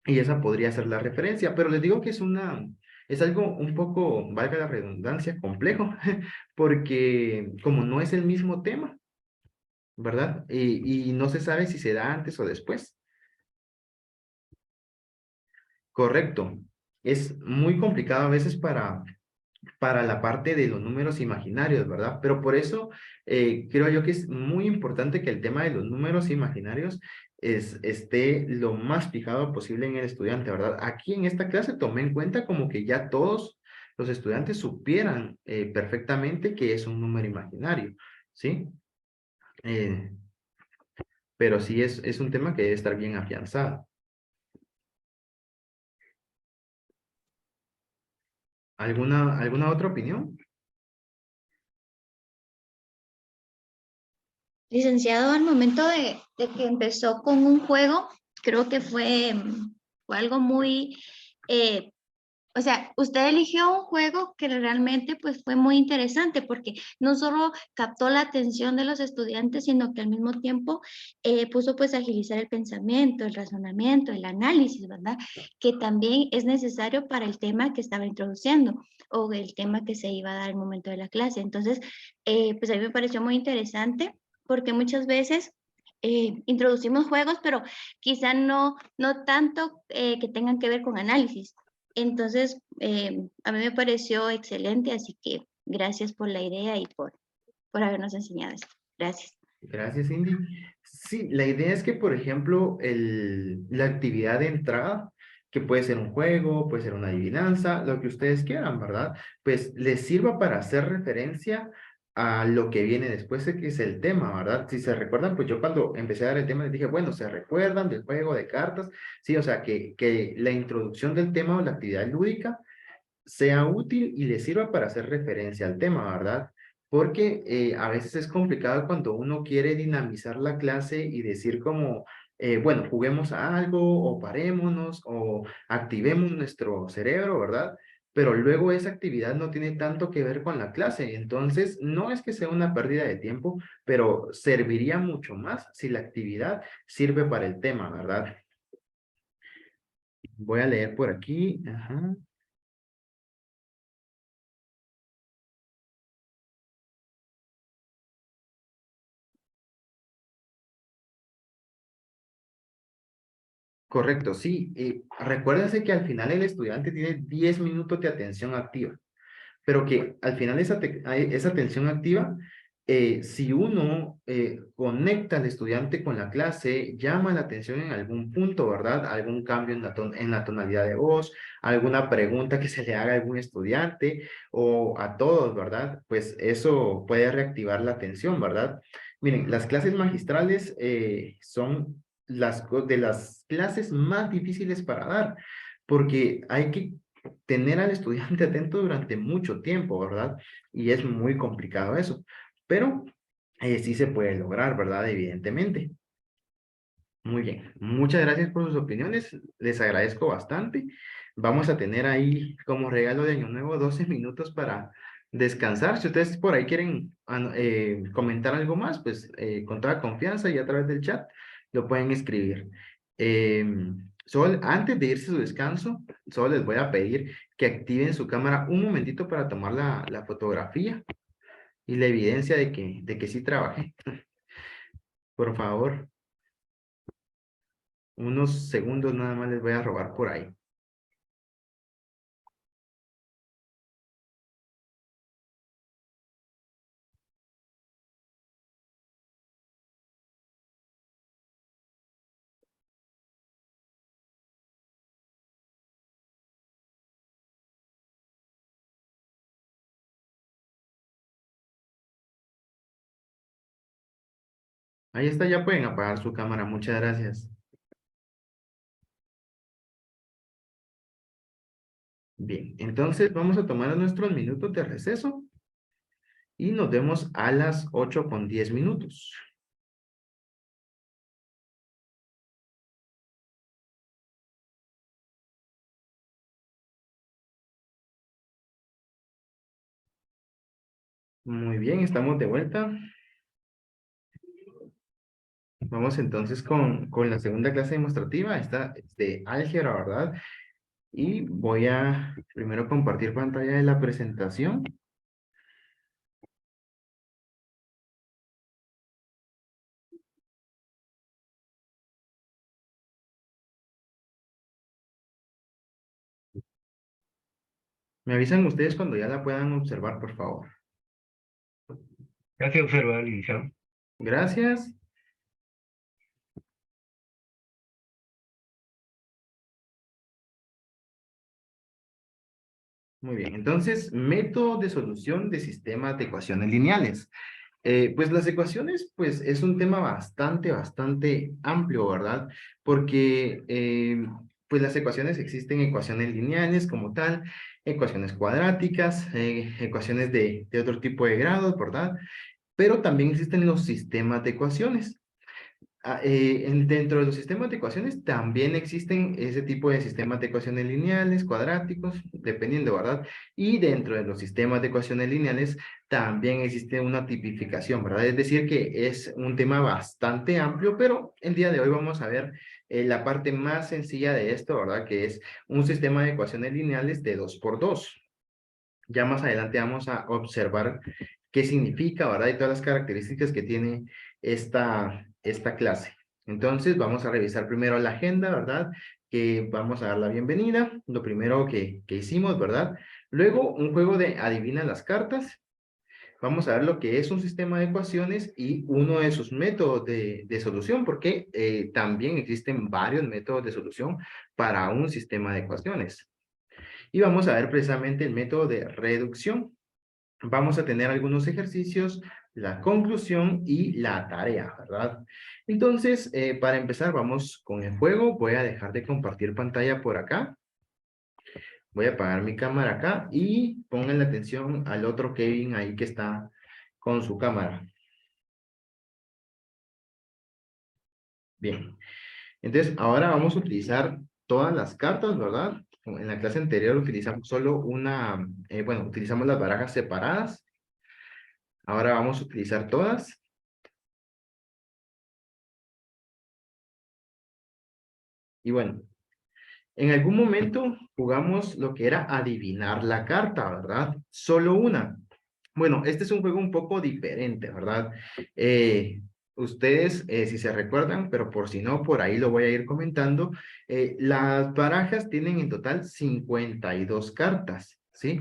Y esa podría ser la referencia, pero les digo que es algo un poco, valga la redundancia, complejo, porque como no es el mismo tema, ¿verdad? Y no se sabe si se da antes o después. Correcto. Es muy complicado a veces para la parte de los números imaginarios, ¿verdad? Pero por eso creo yo que es muy importante que el tema de los números imaginarios esté lo más fijado posible en el estudiante, ¿verdad? Aquí en esta clase tomé en cuenta como que ya todos los estudiantes supieran perfectamente que es un número imaginario, ¿sí? Eh, pero sí es un tema que debe estar bien afianzado. ¿Alguna otra opinión? Licenciado, al momento de que empezó con un juego, creo que fue algo muy, eh, o sea, usted eligió un juego que realmente pues fue muy interesante porque no solo captó la atención de los estudiantes, sino que al mismo tiempo puso pues a agilizar el pensamiento, el razonamiento, el análisis, ¿verdad? Que también es necesario para el tema que estaba introduciendo o el tema que se iba a dar al momento de la clase. Entonces, pues a mí me pareció muy interesante porque muchas veces introducimos juegos, pero quizá no tanto que tengan que ver con análisis. Entonces, a mí me pareció excelente, así que gracias por la idea y por habernos enseñado esto. Gracias. Gracias, Cindy. Sí, la idea es que, por ejemplo, la actividad de entrada, que puede ser un juego, puede ser una adivinanza, lo que ustedes quieran, ¿verdad? Pues les sirva para hacer referencia a lo que viene después, que es el tema, ¿verdad? Si se recuerdan, pues yo cuando empecé a dar el tema les dije, bueno, ¿se recuerdan del juego de cartas? Sí, o sea, que la introducción del tema o la actividad lúdica sea útil y le sirva para hacer referencia al tema, ¿verdad? Porque a veces es complicado cuando uno quiere dinamizar la clase y decir como, bueno, juguemos a algo o parémonos o activemos nuestro cerebro, ¿verdad? Pero luego esa actividad no tiene tanto que ver con la clase. Entonces, no es que sea una pérdida de tiempo, pero serviría mucho más si la actividad sirve para el tema, ¿verdad? Voy a leer por aquí. Ajá. Correcto, sí. Recuérdense que al final el estudiante tiene 10 minutos de atención activa, pero que al final esa atención activa, si uno conecta al estudiante con la clase, llama la atención en algún punto, ¿verdad? Algún cambio en la tonalidad de voz, alguna pregunta que se le haga a algún estudiante o a todos, ¿verdad? Pues eso puede reactivar la atención, ¿verdad? Miren, las clases magistrales son de las clases más difíciles para dar, porque hay que tener al estudiante atento durante mucho tiempo, ¿verdad? Y es muy complicado eso, pero sí se puede lograr, ¿verdad? Evidentemente. Muy bien, muchas gracias por sus opiniones, les agradezco bastante. Vamos a tener ahí como regalo de Año Nuevo 12 minutos para descansar. Si ustedes por ahí quieren comentar algo más, pues con toda confianza y a través del chat lo pueden escribir. Antes de irse a su descanso, solo les voy a pedir que activen su cámara un momentito para tomar la fotografía y la evidencia de que sí trabajé. Por favor. Unos segundos nada más les voy a robar por ahí. Ahí está, ya pueden apagar su cámara. Muchas gracias. Bien, entonces vamos a tomar nuestros minutos de receso y nos vemos a las 8:10. Muy bien, estamos de vuelta. Vamos entonces con la segunda clase demostrativa. Esta es de álgebra, ¿verdad? Y voy a primero compartir pantalla de la presentación. Me avisan ustedes cuando ya la puedan observar, por favor. Ya se observa, licenciado. Gracias. Muy bien, entonces, método de solución de sistemas de ecuaciones lineales. Pues las ecuaciones, pues es un tema bastante amplio, ¿verdad? Porque, pues las ecuaciones existen ecuaciones lineales como tal, ecuaciones cuadráticas, ecuaciones de otro tipo de grados, ¿verdad? Pero también existen los sistemas de ecuaciones. Dentro de los sistemas de ecuaciones también existen ese tipo de sistemas de ecuaciones lineales, cuadráticos, dependiendo, ¿verdad? Y dentro de los sistemas de ecuaciones lineales también existe una tipificación, ¿verdad? Es decir, que es un tema bastante amplio, pero el día de hoy vamos a ver la parte más sencilla de esto, ¿verdad? Que es un sistema de ecuaciones lineales de 2 por 2. Ya más adelante vamos a observar qué significa, ¿verdad? Y todas las características que tiene esta clase. Entonces, vamos a revisar primero la agenda, ¿verdad? Que vamos a dar la bienvenida, lo primero que hicimos, ¿verdad? Luego, un juego de adivina las cartas. Vamos a ver lo que es un sistema de ecuaciones y uno de sus métodos de solución, porque también existen varios métodos de solución para un sistema de ecuaciones. Y vamos a ver precisamente el método de reducción. Vamos a tener algunos ejercicios, la conclusión y la tarea, ¿verdad? Entonces, para empezar, vamos con el juego. Voy a dejar de compartir pantalla por acá. Voy a apagar mi cámara acá y pongan la atención al otro Kevin ahí que está con su cámara. Bien. Entonces, ahora vamos a utilizar todas las cartas, ¿verdad? En la clase anterior utilizamos solo una, bueno, utilizamos las barajas separadas. Ahora vamos a utilizar todas. Y bueno, en algún momento jugamos lo que era adivinar la carta, ¿verdad? Solo una. Bueno, este es un juego un poco diferente, ¿verdad? Ustedes, si se recuerdan, pero por si no, por ahí lo voy a ir comentando, las barajas tienen en total 52 cartas, ¿sí?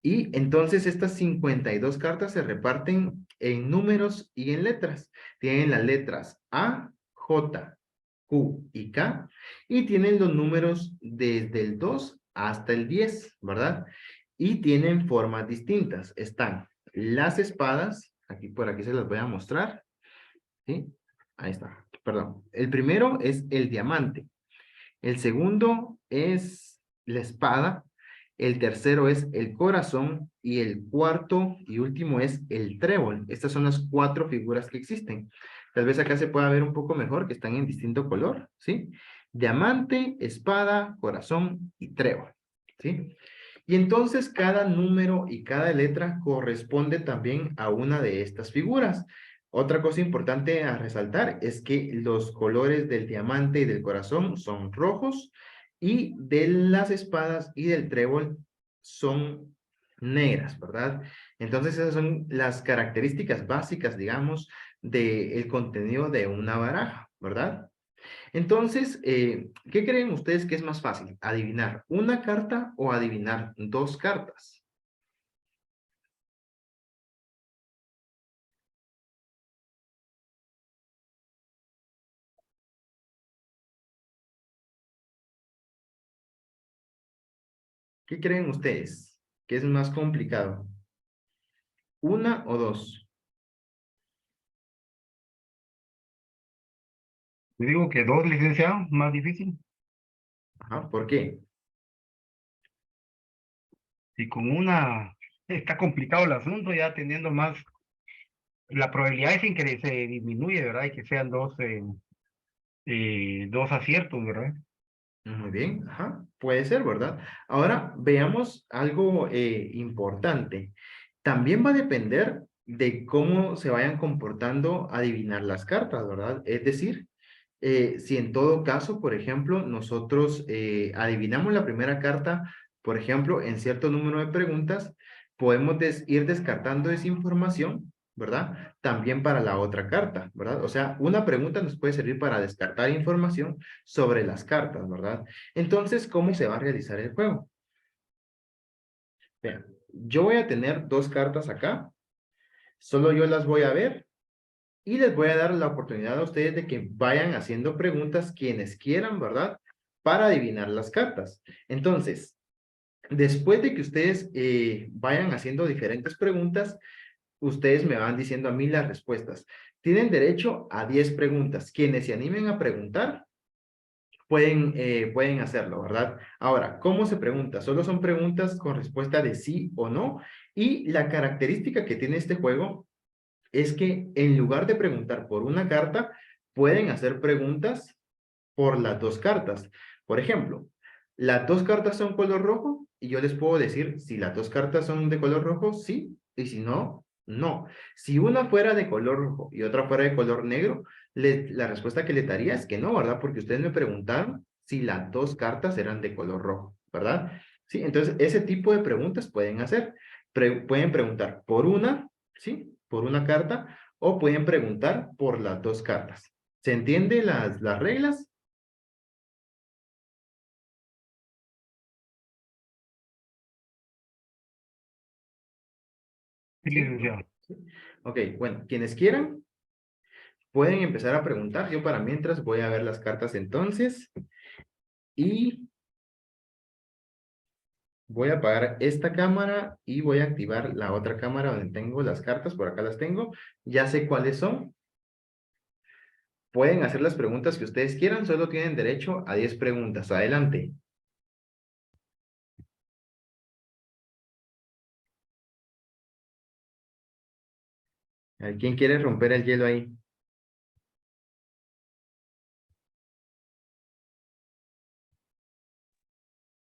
Y entonces estas 52 cartas se reparten en números y en letras. Tienen las letras A, J, Q y K, y tienen los números desde el 2 hasta el 10, ¿verdad? Y tienen formas distintas. Están las espadas, aquí por aquí se las voy a mostrar, ¿sí? Ahí está, perdón. El primero es el diamante. El segundo es la espada. El tercero es el corazón. Y el cuarto y último es el trébol. Estas son las 4 figuras que existen. Tal vez acá se pueda ver un poco mejor que están en distinto color, ¿sí? Diamante, espada, corazón y trébol, ¿sí? Y entonces cada número y cada letra corresponde también a una de estas figuras. Otra cosa importante a resaltar es que los colores del diamante y del corazón son rojos y de las espadas y del trébol son negras, ¿verdad? Entonces esas son las características básicas, digamos, del contenido de una baraja, ¿verdad? Entonces, ¿qué creen ustedes que es más fácil? ¿Adivinar una carta o adivinar 2 cartas? ¿Qué creen ustedes? ¿Qué es más complicado? ¿Una o 2? Yo digo que 2, licenciado, más difícil. Ajá, ¿por qué? Y con una está complicado el asunto, ya teniendo más, la probabilidad es en que se disminuye, ¿verdad? Y que sean 2 aciertos, ¿verdad? Muy bien, ajá, puede ser, ¿verdad? Ahora veamos algo importante. También va a depender de cómo se vayan comportando adivinar las cartas, ¿verdad? Es decir, si en todo caso, por ejemplo, nosotros adivinamos la primera carta, por ejemplo, en cierto número de preguntas, podemos ir descartando esa información, ¿verdad? También para la otra carta, ¿verdad? O sea, una pregunta nos puede servir para descartar información sobre las cartas, ¿verdad? Entonces, ¿cómo se va a realizar el juego? Vean, yo voy a tener dos cartas acá, solo yo las voy a ver y les voy a dar la oportunidad a ustedes de que vayan haciendo preguntas quienes quieran, ¿verdad? Para adivinar las cartas. Entonces, después de que ustedes vayan haciendo diferentes preguntas, ustedes me van diciendo a mí las respuestas. Tienen derecho a 10 preguntas. Quienes se animen a preguntar, pueden hacerlo, ¿verdad? Ahora, ¿cómo se pregunta? Solo son preguntas con respuesta de sí o no. Y la característica que tiene este juego es que en lugar de preguntar por una carta, pueden hacer preguntas por las dos cartas. Por ejemplo, las dos cartas son color rojo y yo les puedo decir si las dos cartas son de color rojo, sí, y si no, no. Si una fuera de color rojo y otra fuera de color negro, la respuesta que le daría es que no, ¿verdad? Porque ustedes me preguntaron si las dos cartas eran de color rojo, ¿verdad? Sí, entonces ese tipo de preguntas pueden hacer. Pueden preguntar por una, ¿sí? Por una carta o pueden preguntar por las dos cartas. ¿Se entiende las reglas? Sí, Sí, licenciado. ok, bueno, quienes quieran pueden empezar a preguntar. Yo para mientras voy a ver las cartas entonces y voy a apagar esta cámara y voy a activar la otra cámara donde tengo las cartas. Por acá las tengo. Ya sé cuáles son. Pueden hacer las preguntas que ustedes quieran. Solo tienen derecho a 10 preguntas. Adelante. A ver, ¿quién quiere romper el hielo ahí?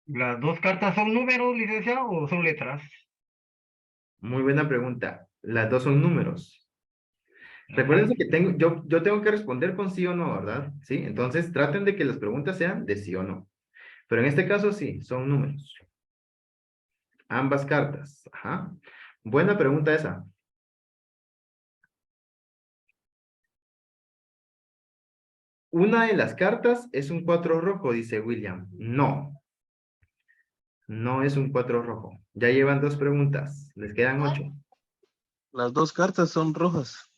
¿Las dos cartas son números, licenciado, o son letras? Muy buena pregunta. Las dos son números. Ajá. Recuerden que yo tengo que responder con sí o no, ¿verdad? Sí, entonces traten de que las preguntas sean de sí o no. Pero en este caso sí, son números. Ambas cartas. Ajá. Buena pregunta esa. Una de las cartas es un 4 rojo, dice William. No, no es un 4 rojo. Ya llevan dos preguntas. Les quedan 8. Las dos cartas son rojas.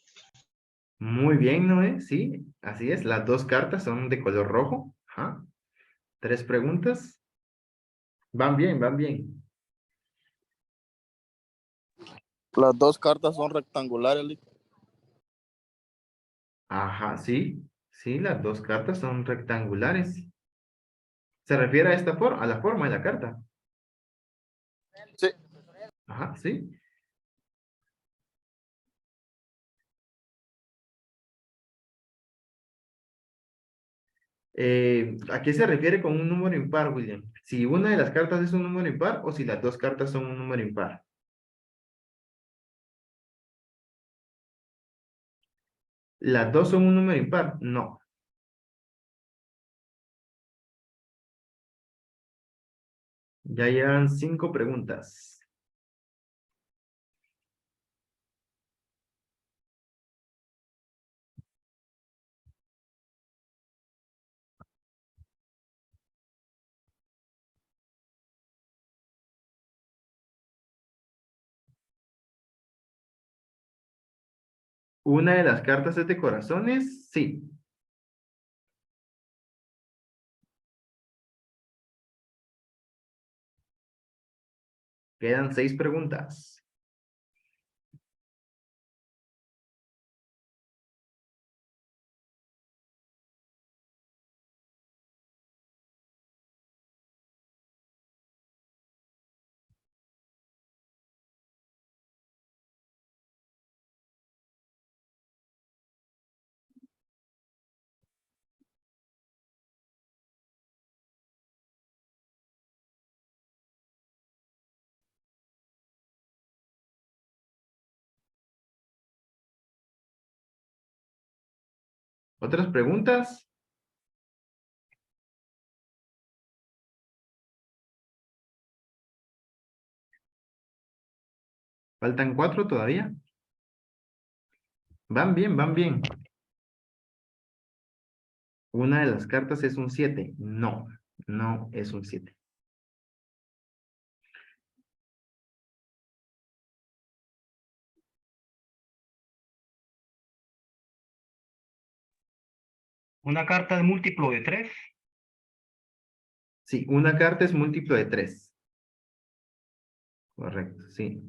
Muy bien, Noé. Sí, así es. Las dos cartas son de color rojo. Ajá. 3 preguntas. Van bien, van bien. Las dos cartas son rectangulares. Ajá, sí. Sí, las dos cartas son rectangulares. ¿Se refiere a esta forma, a la forma de la carta? Sí. Ajá, sí. ¿A qué se refiere con un número impar, William? Si una de las cartas es un número impar o si las dos cartas son un número impar. ¿Las dos son un número impar? No. Ya llevan 5 preguntas. ¿Una de las cartas es de corazones? Sí. Quedan 6 preguntas. ¿Otras preguntas? ¿Faltan 4 todavía? Van bien, van bien. Una de las cartas es un 7. No, no es un 7. Una carta de múltiplo de 3. Sí, una carta es múltiplo de 3. Correcto, sí.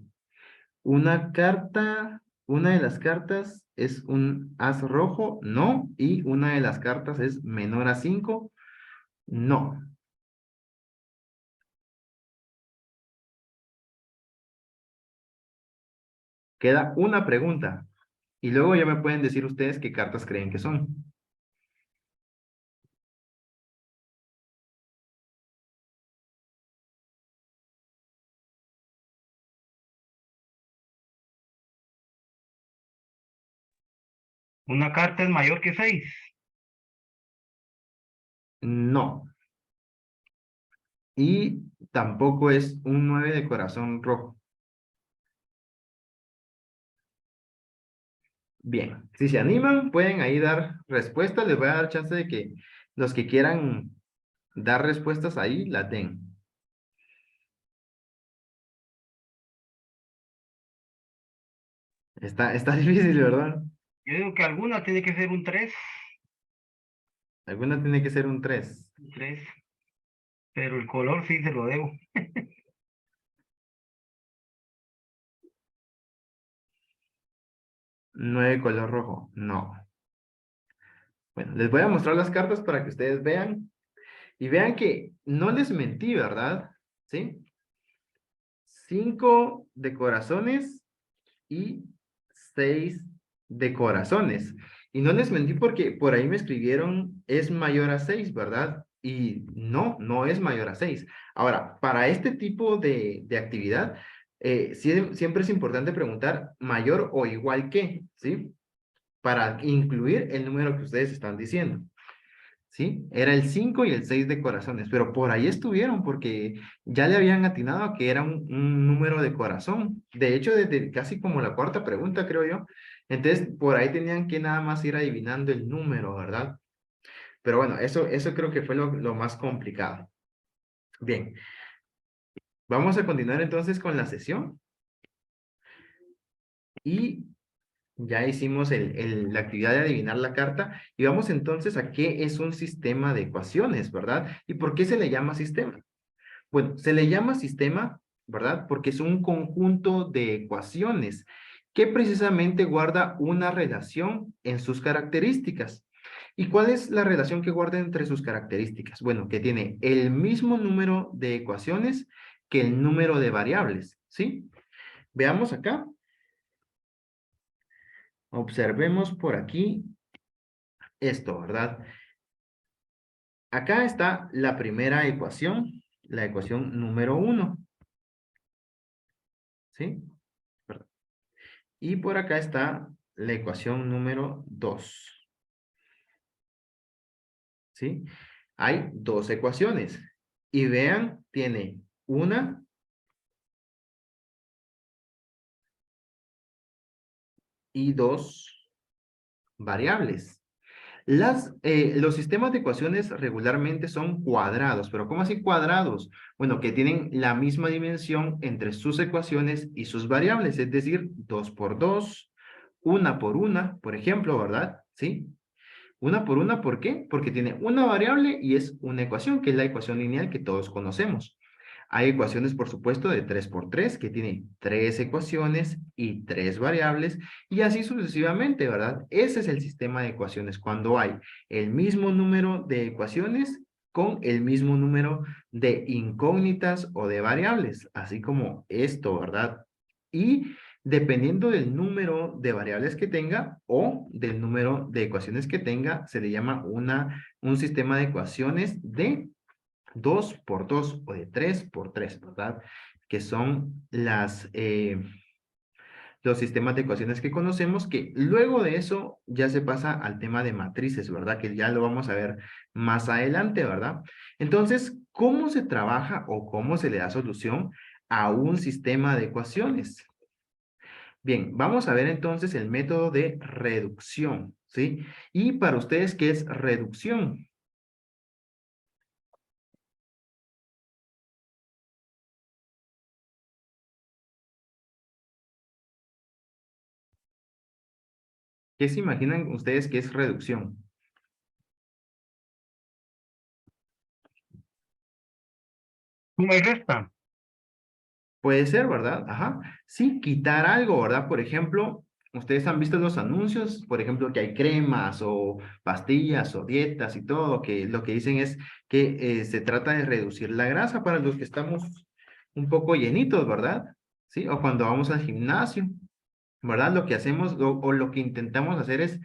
Una de las cartas es un as rojo, no. Y una de las cartas es menor a 5, no. Queda una pregunta. Y luego ya me pueden decir ustedes qué cartas creen que son. Una carta es mayor que 6. No. Y tampoco es un 9 de corazón rojo. Bien, si se animan, pueden ahí dar respuestas. Les voy a dar chance de que los que quieran dar respuestas ahí, las den. Está difícil, ¿verdad? Yo digo que alguna tiene que ser un 3. Alguna tiene que ser un 3. 3. Pero el color sí se lo debo. 9 color rojo. No. Bueno, les voy a mostrar las cartas para que ustedes vean. Y vean que no les mentí, ¿verdad? ¿Sí? 5 de corazones y 6 de corazones. Y no les mentí porque por ahí me escribieron es mayor a 6, ¿verdad? Y no, no es mayor a 6. Ahora, para este tipo de actividad, siempre es importante preguntar mayor o igual que, ¿sí? Para incluir el número que ustedes están diciendo. ¿Sí? Era el 5 y el 6 de corazones, pero por ahí estuvieron porque ya le habían atinado a que era un número de corazón. De hecho, desde casi como la cuarta pregunta, creo yo. Entonces, por ahí tenían que nada más ir adivinando el número, ¿verdad? Pero bueno, eso creo que fue lo más complicado. Bien. Vamos a continuar entonces con la sesión. Y ya hicimos la actividad de adivinar la carta y vamos entonces a qué es un sistema de ecuaciones, ¿verdad? ¿Y por qué se le llama sistema? Bueno, se le llama sistema, ¿verdad? Porque es un conjunto de ecuaciones que precisamente guarda una relación en sus características. ¿Y cuál es la relación que guarda entre sus características? Bueno, que tiene el mismo número de ecuaciones que el número de variables, ¿sí? Veamos acá. Observemos por aquí esto, ¿verdad? Acá está la primera ecuación, la ecuación número 1. ¿Sí? Perdón. Y por acá está la ecuación número 2. ¿Sí? Hay dos ecuaciones. Y vean, tiene una y dos variables. Los sistemas de ecuaciones regularmente son cuadrados, pero ¿cómo así cuadrados? Bueno, que tienen la misma dimensión entre sus ecuaciones y sus variables, es decir, 2 por 2, 1 por 1, por ejemplo, ¿verdad? ¿Sí? 1 por 1, ¿por qué? Porque tiene una variable y es una ecuación, que es la ecuación lineal que todos conocemos. Hay ecuaciones, por supuesto, de 3 por 3, que tienen 3 ecuaciones y 3 variables, y así sucesivamente, ¿verdad? Ese es el sistema de ecuaciones, cuando hay el mismo número de ecuaciones con el mismo número de incógnitas o de variables, así como esto, ¿verdad? Y dependiendo del número de variables que tenga o del número de ecuaciones que tenga, se le llama un sistema de ecuaciones de 2 por 2 o de 3 por 3, ¿verdad? Que son los sistemas de ecuaciones que conocemos, que luego de eso ya se pasa al tema de matrices, ¿verdad? Que ya lo vamos a ver más adelante, ¿verdad? Entonces, ¿cómo se trabaja o cómo se le da solución a un sistema de ecuaciones? Bien, vamos a ver entonces el método de reducción, ¿sí? Y para ustedes, ¿qué es reducción? ¿Qué se imaginan ustedes que es reducción? Suma y resta. Puede ser, ¿verdad? Ajá. Sí, quitar algo, ¿verdad? Por ejemplo, ustedes han visto los anuncios, por ejemplo, que hay cremas o pastillas o dietas y todo, que lo que dicen es que se trata de reducir la grasa para los que estamos un poco llenitos, ¿verdad? Sí, o cuando vamos al gimnasio, ¿verdad? Lo que hacemos o lo que intentamos hacer es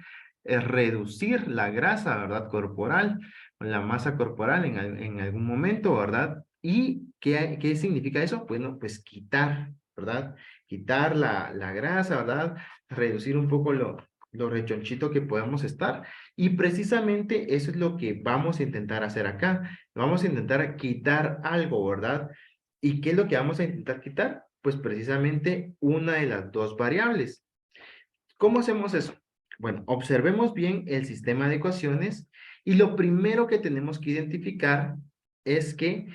reducir la grasa, ¿verdad? Corporal, o la masa corporal en algún momento, ¿verdad? ¿Y qué significa eso? Bueno, pues quitar, ¿verdad? Quitar la grasa, ¿verdad? Reducir un poco lo rechonchito que podemos estar. Y precisamente eso es lo que vamos a intentar hacer acá. Vamos a intentar quitar algo, ¿verdad? ¿Y qué es lo que vamos a intentar quitar? Pues precisamente una de las dos variables. ¿Cómo hacemos eso? Bueno, observemos bien el sistema de ecuaciones y lo primero que tenemos que identificar es que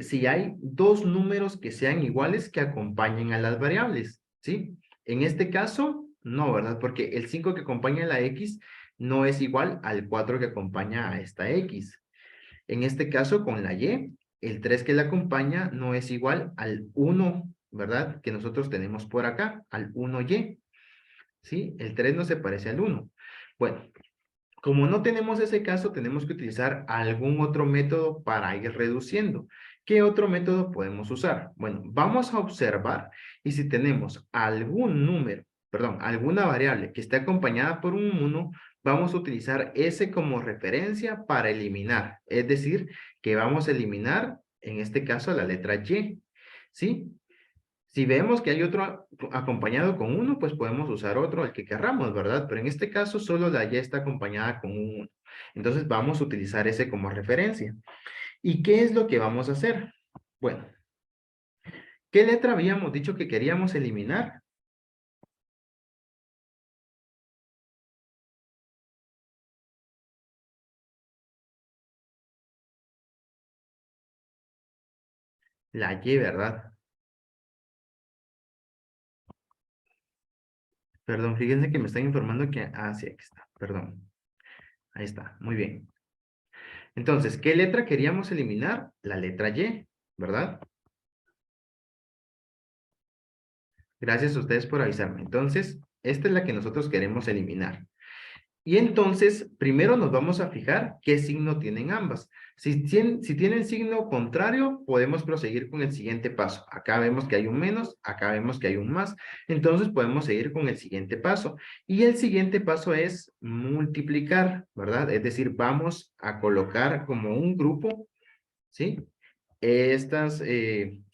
si hay dos números que sean iguales que acompañen a las variables, ¿sí? En este caso, no, ¿verdad? Porque el 5 que acompaña a la X no es igual al 4 que acompaña a esta X. En este caso, con la Y, el 3 que la acompaña no es igual al 1, ¿verdad? Que nosotros tenemos por acá, al 1Y. ¿Sí? El 3 no se parece al 1. Bueno, como no tenemos ese caso, tenemos que utilizar algún otro método para ir reduciendo. ¿Qué otro método podemos usar? Bueno, vamos a observar y si tenemos algún número, perdón, alguna variable que esté acompañada por un 1, vamos a utilizar ese como referencia para eliminar. Es decir, que vamos a eliminar, en este caso, la letra Y. ¿Sí? Si vemos que hay otro acompañado con 1, pues podemos usar otro, el que querramos, ¿verdad? Pero en este caso solo la Y está acompañada con un 1. Entonces vamos a utilizar ese como referencia. ¿Y qué es lo que vamos a hacer? Bueno, ¿qué letra habíamos dicho que queríamos eliminar? La Y, ¿verdad? Perdón, fíjense que me están informando que... Ah, sí, aquí está, perdón. Ahí está, muy bien. Entonces, ¿qué letra queríamos eliminar? La letra Y, ¿verdad? Gracias a ustedes por avisarme. Entonces, esta es la que nosotros queremos eliminar. Y entonces, primero nos vamos a fijar qué signo tienen ambas. Si tienen signo contrario, podemos proseguir con el siguiente paso. Acá vemos que hay un menos, acá vemos que hay un más. Entonces, podemos seguir con el siguiente paso. Y el siguiente paso es multiplicar, ¿verdad? Es decir, vamos a colocar como un grupo, ¿sí? Esta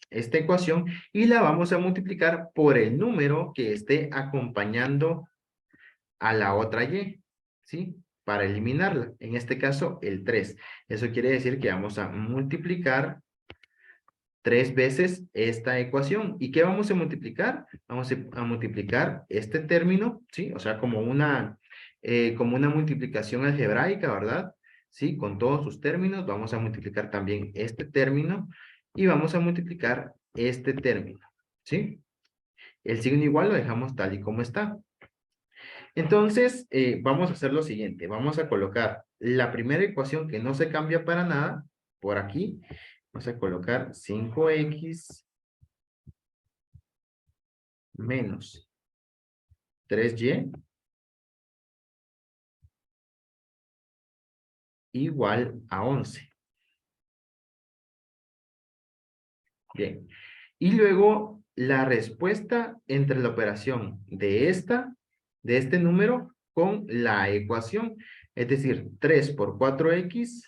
ecuación y la vamos a multiplicar por el número que esté acompañando a la otra Y, ¿sí? Para eliminarla. En este caso, el 3. Eso quiere decir que vamos a multiplicar 3 veces esta ecuación. ¿Y qué vamos a multiplicar? Vamos a multiplicar este término, ¿sí? O sea, como una multiplicación algebraica, ¿verdad? ¿Sí? Con todos sus términos, vamos a multiplicar también este término y vamos a multiplicar este término, ¿sí? El signo igual lo dejamos tal y como está. Entonces, vamos a hacer lo siguiente. Vamos a colocar la primera ecuación que no se cambia para nada, por aquí. Vamos a colocar 5x menos 3y igual a 11. Bien. Y luego, la respuesta entre la operación de este número con la ecuación. Es decir, 3 por 4x,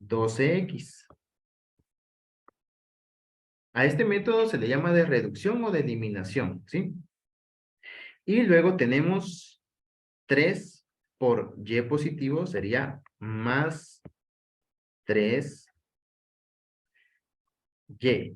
12x. A este método se le llama de reducción o de eliminación, ¿sí? Y luego tenemos 3 por y positivo, sería más 3y.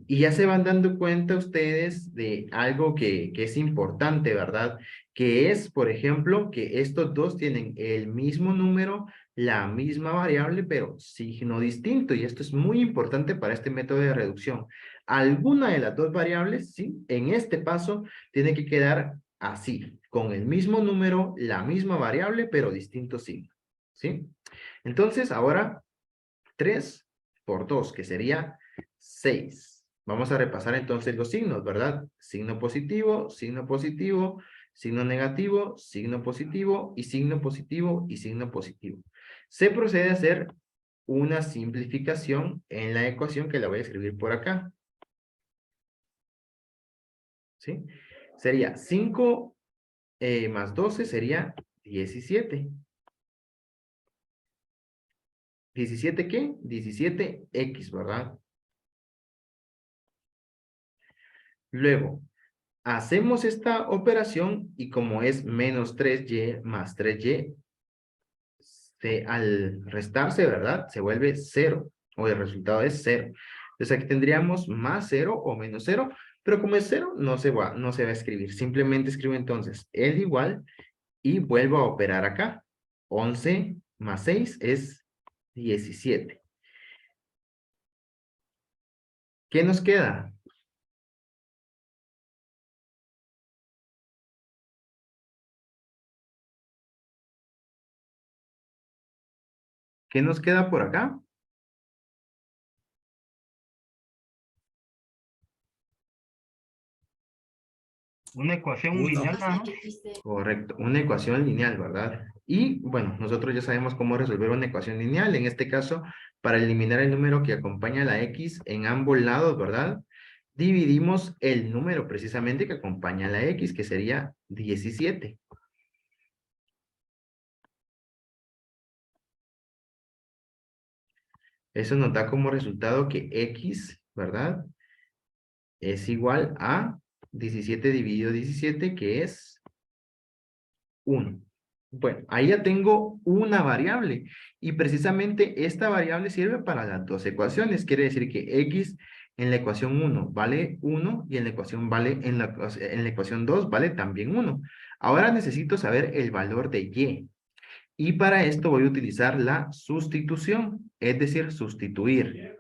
Y ya se van dando cuenta ustedes de algo que es importante, ¿verdad? Que es, por ejemplo, que estos dos tienen el mismo número, la misma variable, pero signo distinto. Y esto es muy importante para este método de reducción. Alguna de las dos variables, ¿sí? En este paso, tiene que quedar así, con el mismo número, la misma variable, pero distinto signo, ¿sí? Entonces, ahora, 3 por 2, que sería 6. Vamos a repasar entonces los signos, ¿verdad? Signo positivo, signo positivo, signo negativo, signo positivo y signo positivo y signo positivo. Se procede a hacer una simplificación en la ecuación que la voy a escribir por acá. ¿Sí? Sería 5 más 12 sería 17. ¿17 qué? 17x, ¿verdad? Luego, hacemos esta operación y como es menos 3y más 3y, al restarse, ¿verdad? Se vuelve 0 o el resultado es 0. Entonces aquí tendríamos más 0 o menos 0, pero como es 0 no se va a escribir. Simplemente escribo entonces el igual y vuelvo a operar acá. 11 más 6 es 17. ¿Qué nos queda? ¿Qué nos queda por acá? Una ecuación lineal nada más. Correcto, una ecuación lineal, ¿verdad? Y bueno, nosotros ya sabemos cómo resolver una ecuación lineal. En este caso, para eliminar el número que acompaña a la X en ambos lados, ¿verdad? Dividimos el número precisamente que acompaña a la X, que sería 17. Eso nos da como resultado que X, ¿verdad? Es igual a 17 dividido 17, que es 1. Bueno, ahí ya tengo una variable y precisamente esta variable sirve para las dos ecuaciones. Quiere decir que X en la ecuación 1 vale 1 y en la ecuación en la ecuación 2 vale también 1. Ahora necesito saber el valor de Y. Y para esto voy a utilizar la sustitución, es decir, sustituir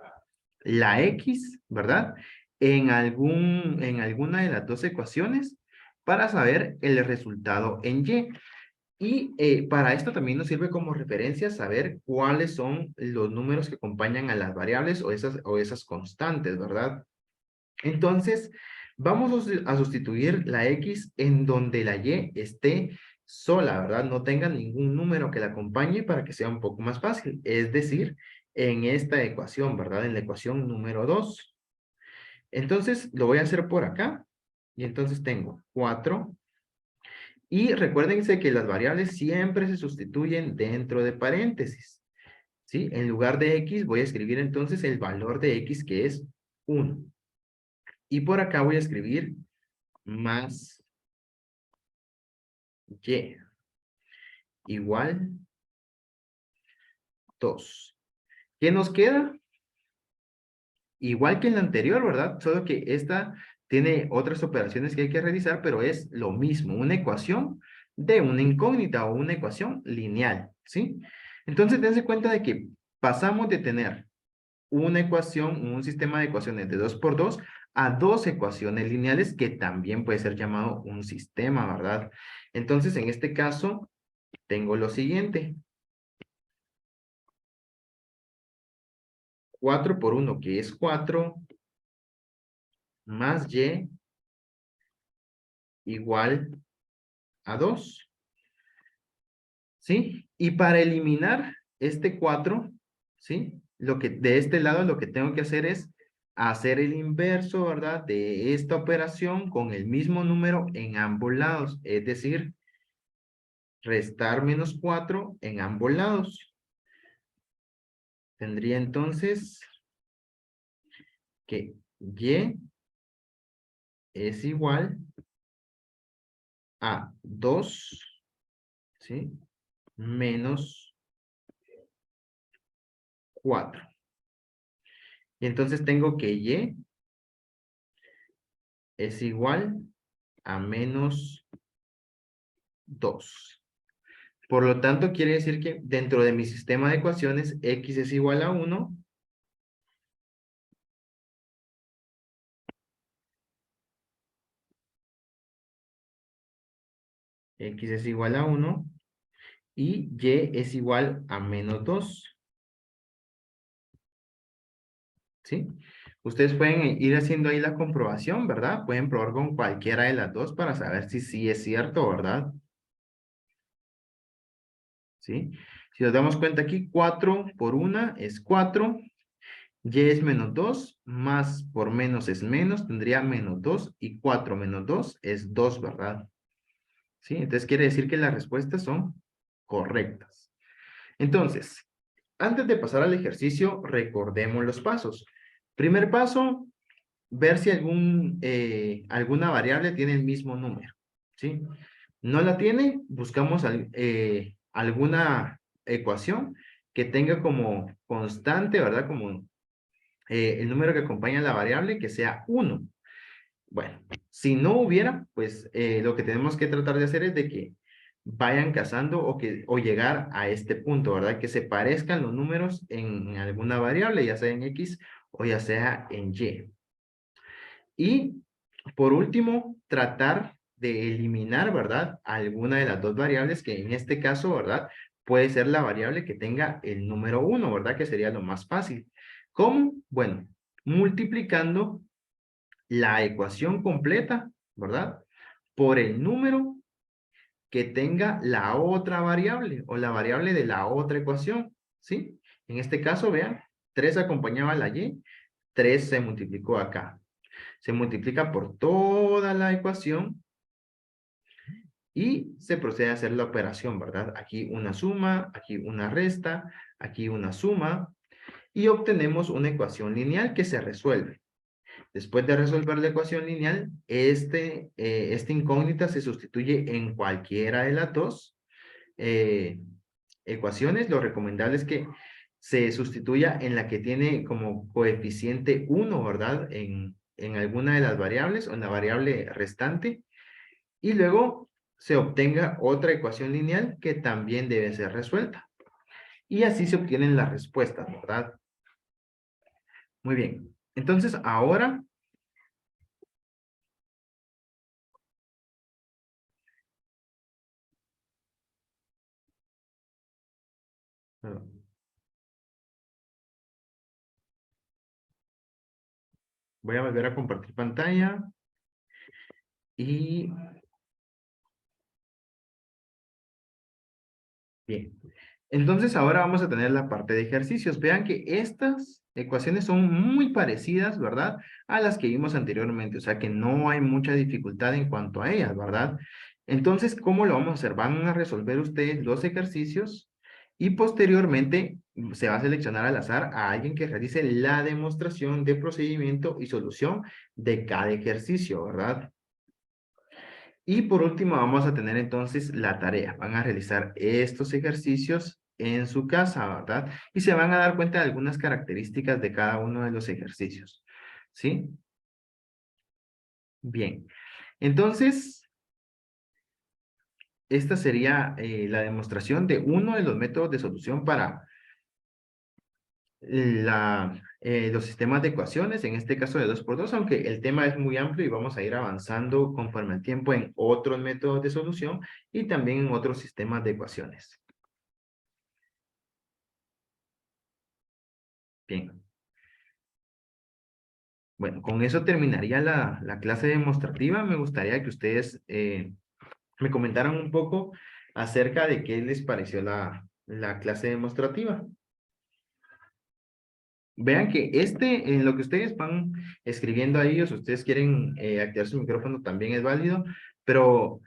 la X, ¿verdad? En alguna de las dos ecuaciones para saber el resultado en Y. Y para esto también nos sirve como referencia saber cuáles son los números que acompañan a las variables o esas constantes, ¿verdad? Entonces, vamos a sustituir la X en donde la Y esté sola, ¿verdad? No tenga ningún número que la acompañe para que sea un poco más fácil. Es decir, en esta ecuación, ¿verdad? En la ecuación número 2. Entonces, lo voy a hacer por acá. Y entonces tengo 4. Y recuérdense que las variables siempre se sustituyen dentro de paréntesis. ¿Sí? En lugar de X voy a escribir entonces el valor de X, que es 1. Y por acá voy a escribir más Y igual 2. ¿Qué nos queda? Igual que en la anterior, ¿verdad? Solo que esta tiene otras operaciones que hay que realizar, pero es lo mismo, una ecuación de una incógnita o una ecuación lineal, ¿sí? Entonces, dense cuenta de que pasamos de tener una ecuación, un sistema de ecuaciones de 2 por 2 a dos ecuaciones lineales que también puede ser llamado un sistema, ¿verdad? Entonces, en este caso, tengo lo siguiente. 4 por 1, que es 4, más Y igual a 2. ¿Sí? Y para eliminar este 4, ¿sí? De este lado lo que tengo que hacer es hacer el inverso, ¿verdad? De esta operación con el mismo número en ambos lados. Es decir, restar menos 4 en ambos lados. Tendría entonces que Y es igual a 2, ¿sí? Menos 4. Y entonces tengo que y es igual a menos 2. Por lo tanto, quiere decir que dentro de mi sistema de ecuaciones, x es igual a 1. X es igual a 1. Y y es igual a menos 2. ¿Sí? Ustedes pueden ir haciendo ahí la comprobación, ¿verdad? Pueden probar con cualquiera de las dos para saber si sí es cierto, ¿verdad? ¿Sí? Si nos damos cuenta aquí, 4 por 1 es 4. Y es menos 2, más por menos es menos, tendría menos 2, y 4 menos 2 es 2, ¿verdad? ¿Sí? Entonces quiere decir que las respuestas son correctas. Entonces, antes de pasar al ejercicio, recordemos los pasos. Primer paso, ver si alguna variable tiene el mismo número, ¿sí? No la tiene, buscamos alguna ecuación que tenga como constante, ¿verdad? Como el número que acompaña a la variable que sea 1. Bueno, si no hubiera, pues lo que tenemos que tratar de hacer es de que vayan casando o llegar a este punto, ¿verdad? Que se parezcan los números en alguna variable, ya sea en X o ya sea en Y. Y por último, tratar de eliminar, ¿verdad? Alguna de las dos variables que en este caso, ¿verdad? Puede ser la variable que tenga el número 1, ¿verdad? Que sería lo más fácil. ¿Cómo? Bueno, multiplicando la ecuación completa, ¿verdad? Por el número que tenga la otra variable o la variable de la otra ecuación, ¿sí? En este caso, vean, 3 acompañaba a la y, 3 se multiplicó acá. Se multiplica por toda la ecuación y se procede a hacer la operación, ¿verdad? Aquí una suma, aquí una resta, aquí una suma y obtenemos una ecuación lineal que se resuelve. Después de resolver la ecuación lineal, esta incógnita se sustituye en cualquiera de las dos ecuaciones. Lo recomendable es que se sustituya en la que tiene como coeficiente 1, ¿verdad? En alguna de las variables o en la variable restante. Y luego se obtenga otra ecuación lineal que también debe ser resuelta. Y así se obtienen las respuestas, ¿verdad? Muy bien. Entonces, ahora voy a volver a compartir pantalla. Y bien. Entonces ahora vamos a tener la parte de ejercicios. Vean que estas ecuaciones son muy parecidas, ¿verdad? A las que vimos anteriormente. O sea que no hay mucha dificultad en cuanto a ellas, ¿verdad? Entonces, ¿cómo lo vamos a hacer? Van a resolver ustedes los ejercicios y posteriormente se va a seleccionar al azar a alguien que realice la demostración de procedimiento y solución de cada ejercicio, ¿verdad? Y por último vamos a tener entonces la tarea. Van a realizar estos ejercicios en su casa, ¿verdad? Y se van a dar cuenta de algunas características de cada uno de los ejercicios. ¿Sí? Bien. Entonces, esta sería la demostración de uno de los métodos de solución para los sistemas de ecuaciones, en este caso de 2×2, aunque el tema es muy amplio y vamos a ir avanzando conforme al tiempo en otros métodos de solución y también en otros sistemas de ecuaciones. Bien. Bueno, con eso terminaría la clase demostrativa. Me gustaría que ustedes me comentaran un poco acerca de qué les pareció la clase demostrativa. Vean que en lo que ustedes van escribiendo ahí, o si ustedes quieren activar su micrófono también es válido, pero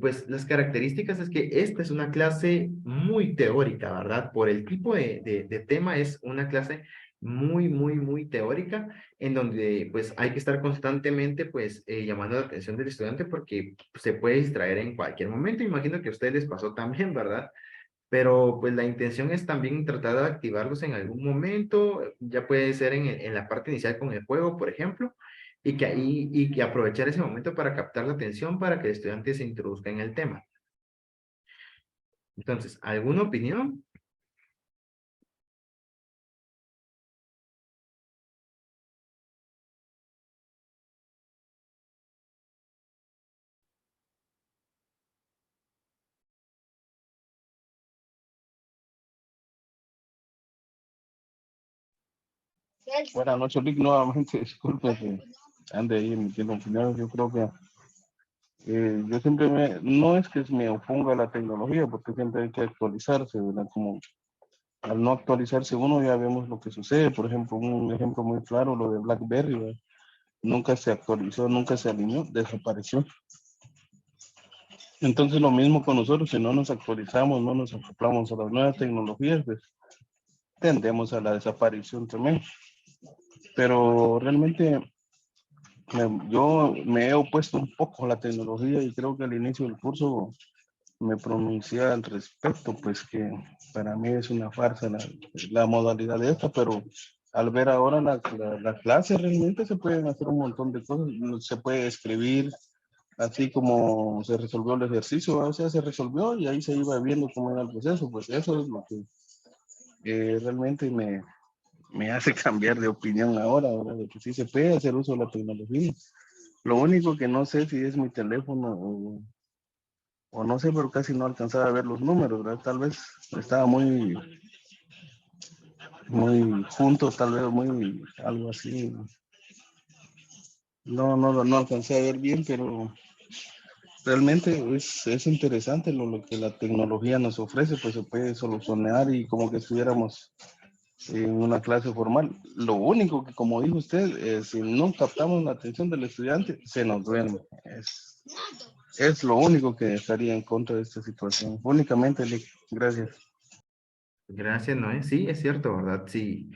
pues las características es que esta es una clase muy teórica, ¿verdad? Por el tipo de tema es una clase muy teórica, en donde pues hay que estar constantemente pues llamando la atención del estudiante porque se puede distraer en cualquier momento. Imagino que a ustedes les pasó también, ¿verdad? Pero pues la intención es también tratar de activarlos en algún momento, ya puede ser en la parte inicial con el juego, por ejemplo, y que aprovechar ese momento para captar la atención para que el estudiante se introduzca en el tema. Entonces, ¿alguna opinión? Buenas noches, Rick. Nuevamente, disculpe que ande ahí emitiendo opiniones. Yo creo que yo siempre no es que me oponga a la tecnología, porque siempre hay que actualizarse, ¿verdad? Como al no actualizarse uno ya vemos lo que sucede. Por ejemplo, un ejemplo muy claro, lo de BlackBerry, ¿verdad? Nunca se actualizó, nunca se alineó, desapareció. Entonces lo mismo con nosotros, si no nos actualizamos, no nos acoplamos a las nuevas tecnologías, pues tendemos a la desaparición también. Pero realmente yo me he opuesto un poco a la tecnología y creo que al inicio del curso me pronuncié al respecto, pues que para mí es una farsa la modalidad de esta, pero al ver ahora la clase realmente se pueden hacer un montón de cosas, se puede escribir así como se resolvió el ejercicio, o sea, se resolvió y ahí se iba viendo cómo era el proceso, pues eso es lo que realmente me hace cambiar de opinión ahora, de que sí se puede hacer uso de la tecnología. Lo único que no sé si es mi teléfono o no sé, pero casi no alcanzaba a ver los números, ¿verdad? Tal vez estaba muy juntos, tal vez muy algo así. No alcancé a ver bien, pero realmente es interesante lo que la tecnología nos ofrece, pues se puede solucionar y como que estuviéramos en una clase formal. Lo único que, como dijo usted, si no captamos la atención del estudiante, se nos duerme. Es lo único que estaría en contra de esta situación. Únicamente, Lick. Gracias. Gracias, Noé. Sí, es cierto, ¿verdad? Sí,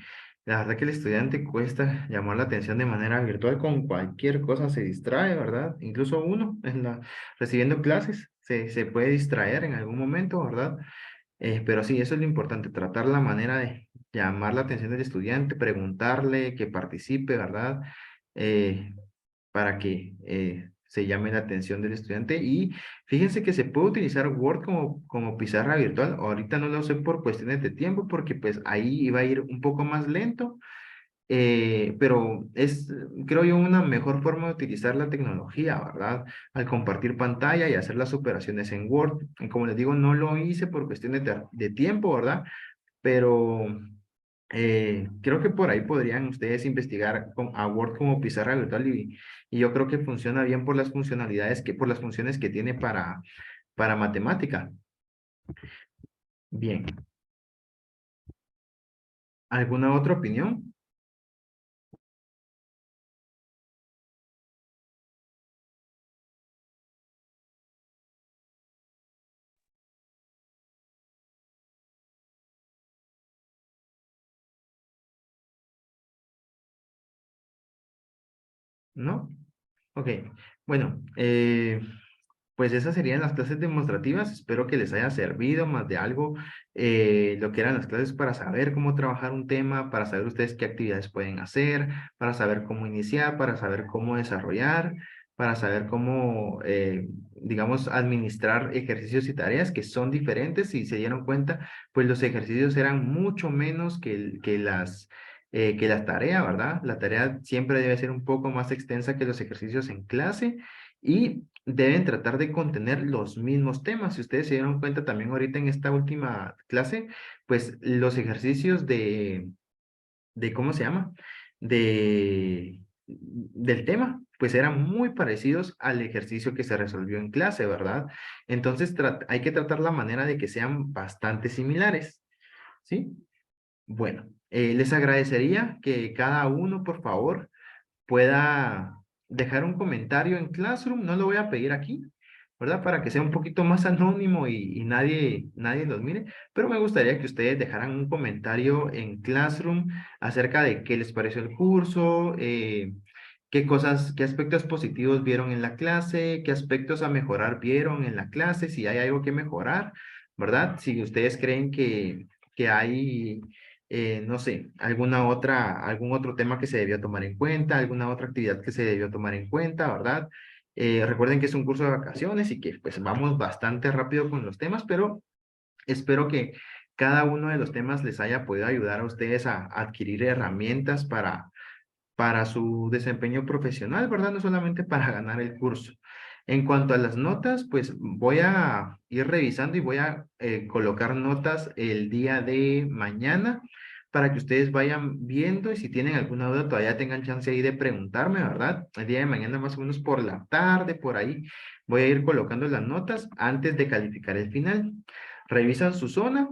la verdad que el estudiante cuesta llamar la atención de manera virtual, con cualquier cosa se distrae, ¿verdad? Incluso uno recibiendo clases se puede distraer en algún momento, ¿verdad? Pero sí, eso es lo importante, tratar la manera de llamar la atención del estudiante, preguntarle, que participe, ¿verdad? Eh, para que se llame la atención del estudiante. Y fíjense que se puede utilizar Word como pizarra virtual. Ahorita no lo usé por cuestiones de tiempo, porque pues ahí iba a ir un poco más lento. Pero es, creo yo, una mejor forma de utilizar la tecnología, ¿verdad? Al compartir pantalla y hacer las operaciones en Word. Y como les digo, no lo hice por cuestiones de tiempo, ¿verdad? Pero creo que por ahí podrían ustedes investigar a Word como pizarra virtual, y yo creo que funciona bien por las funcionalidades por las funciones que tiene para matemática. Bien. ¿Alguna otra opinión? ¿No? Ok. Bueno, pues esas serían las clases demostrativas. Espero que les haya servido más de algo lo que eran las clases para saber cómo trabajar un tema, para saber ustedes qué actividades pueden hacer, para saber cómo iniciar, para saber cómo desarrollar, para saber cómo, digamos, administrar ejercicios y tareas que son diferentes. Si se dieron cuenta, pues los ejercicios eran mucho menos que la tarea, ¿verdad? La tarea siempre debe ser un poco más extensa que los ejercicios en clase, y deben tratar de contener los mismos temas. Si ustedes se dieron cuenta también ahorita en esta última clase, pues los ejercicios ¿cómo se llama? Del tema, pues eran muy parecidos al ejercicio que se resolvió en clase, ¿verdad? Entonces hay que tratar la manera de que sean bastante similares, ¿sí? Bueno, les agradecería que cada uno, por favor, pueda dejar un comentario en Classroom. No lo voy a pedir aquí, ¿verdad? Para que sea un poquito más anónimo y nadie los mire, pero me gustaría que ustedes dejaran un comentario en Classroom acerca de qué les pareció el curso, qué cosas, qué aspectos positivos vieron en la clase, qué aspectos a mejorar vieron en la clase, si hay algo que mejorar, ¿verdad? Si ustedes creen que hay, no sé, algún otro tema que se debió tomar en cuenta, alguna otra actividad que se debió tomar en cuenta, ¿verdad? Recuerden que es un curso de vacaciones y que pues vamos bastante rápido con los temas, pero espero que cada uno de los temas les haya podido ayudar a ustedes a adquirir herramientas para su desempeño profesional, ¿verdad? No solamente para ganar el curso. En cuanto a las notas, pues voy a ir revisando y voy a colocar notas el día de mañana para que ustedes vayan viendo y si tienen alguna duda todavía tengan chance ahí de preguntarme, ¿verdad? El día de mañana más o menos por la tarde, por ahí, voy a ir colocando las notas antes de calificar el final. Revisan su zona,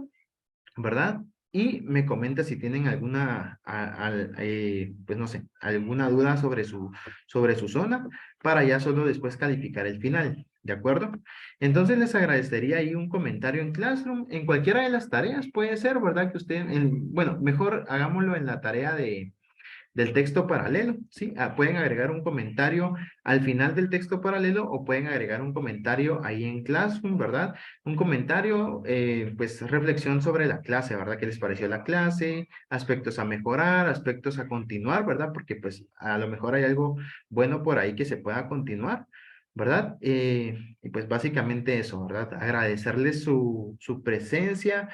¿verdad? Y me comenta si tienen pues no sé, alguna duda sobre su zona para ya solo después calificar el final, ¿de acuerdo? Entonces les agradecería ahí un comentario en Classroom, en cualquiera de las tareas puede ser, ¿verdad? Que usted, bueno, mejor hagámoslo en la tarea del texto paralelo, ¿sí? Pueden agregar un comentario al final del texto paralelo o pueden agregar un comentario ahí en Classroom, ¿verdad? Un comentario, pues reflexión sobre la clase, ¿verdad? ¿Qué les pareció la clase? Aspectos a mejorar, aspectos a continuar, ¿verdad? Porque pues a lo mejor hay algo bueno por ahí que se pueda continuar, ¿verdad? Y pues básicamente eso, ¿verdad? Agradecerles su presencia,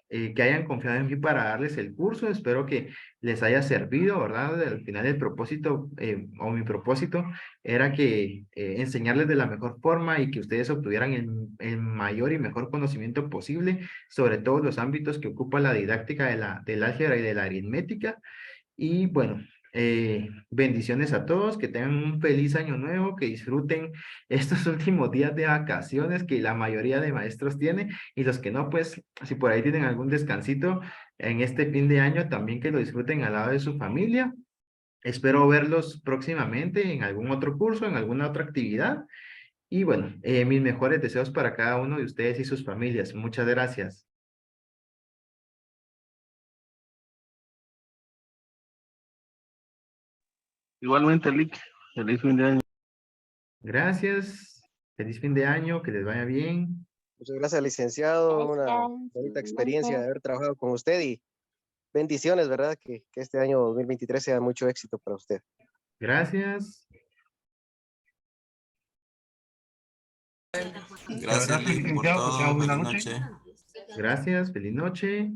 que hayan confiado en mí para darles el curso. Espero que les haya servido, ¿verdad? Al final el propósito, o mi propósito, era que enseñarles de la mejor forma y que ustedes obtuvieran el mayor y mejor conocimiento posible sobre todos los ámbitos que ocupa la didáctica del álgebra y de la aritmética. Y bueno, bendiciones a todos, que tengan un feliz año nuevo, que disfruten estos últimos días de vacaciones que la mayoría de maestros tiene y los que no, pues si por ahí tienen algún descansito en este fin de año, también que lo disfruten al lado de su familia. Espero verlos próximamente en algún otro curso, en alguna otra actividad. Y bueno, mis mejores deseos para cada uno de ustedes y sus familias. Muchas gracias. Igualmente, Lick, feliz fin de año. Gracias. Feliz fin de año, que les vaya bien. Muchas gracias, licenciado. Una bonita experiencia de haber trabajado con usted y bendiciones, ¿verdad? Que este año 2023 sea mucho éxito para usted. Gracias. Gracias, licenciado, que tenga buena noche. Gracias. Feliz noche.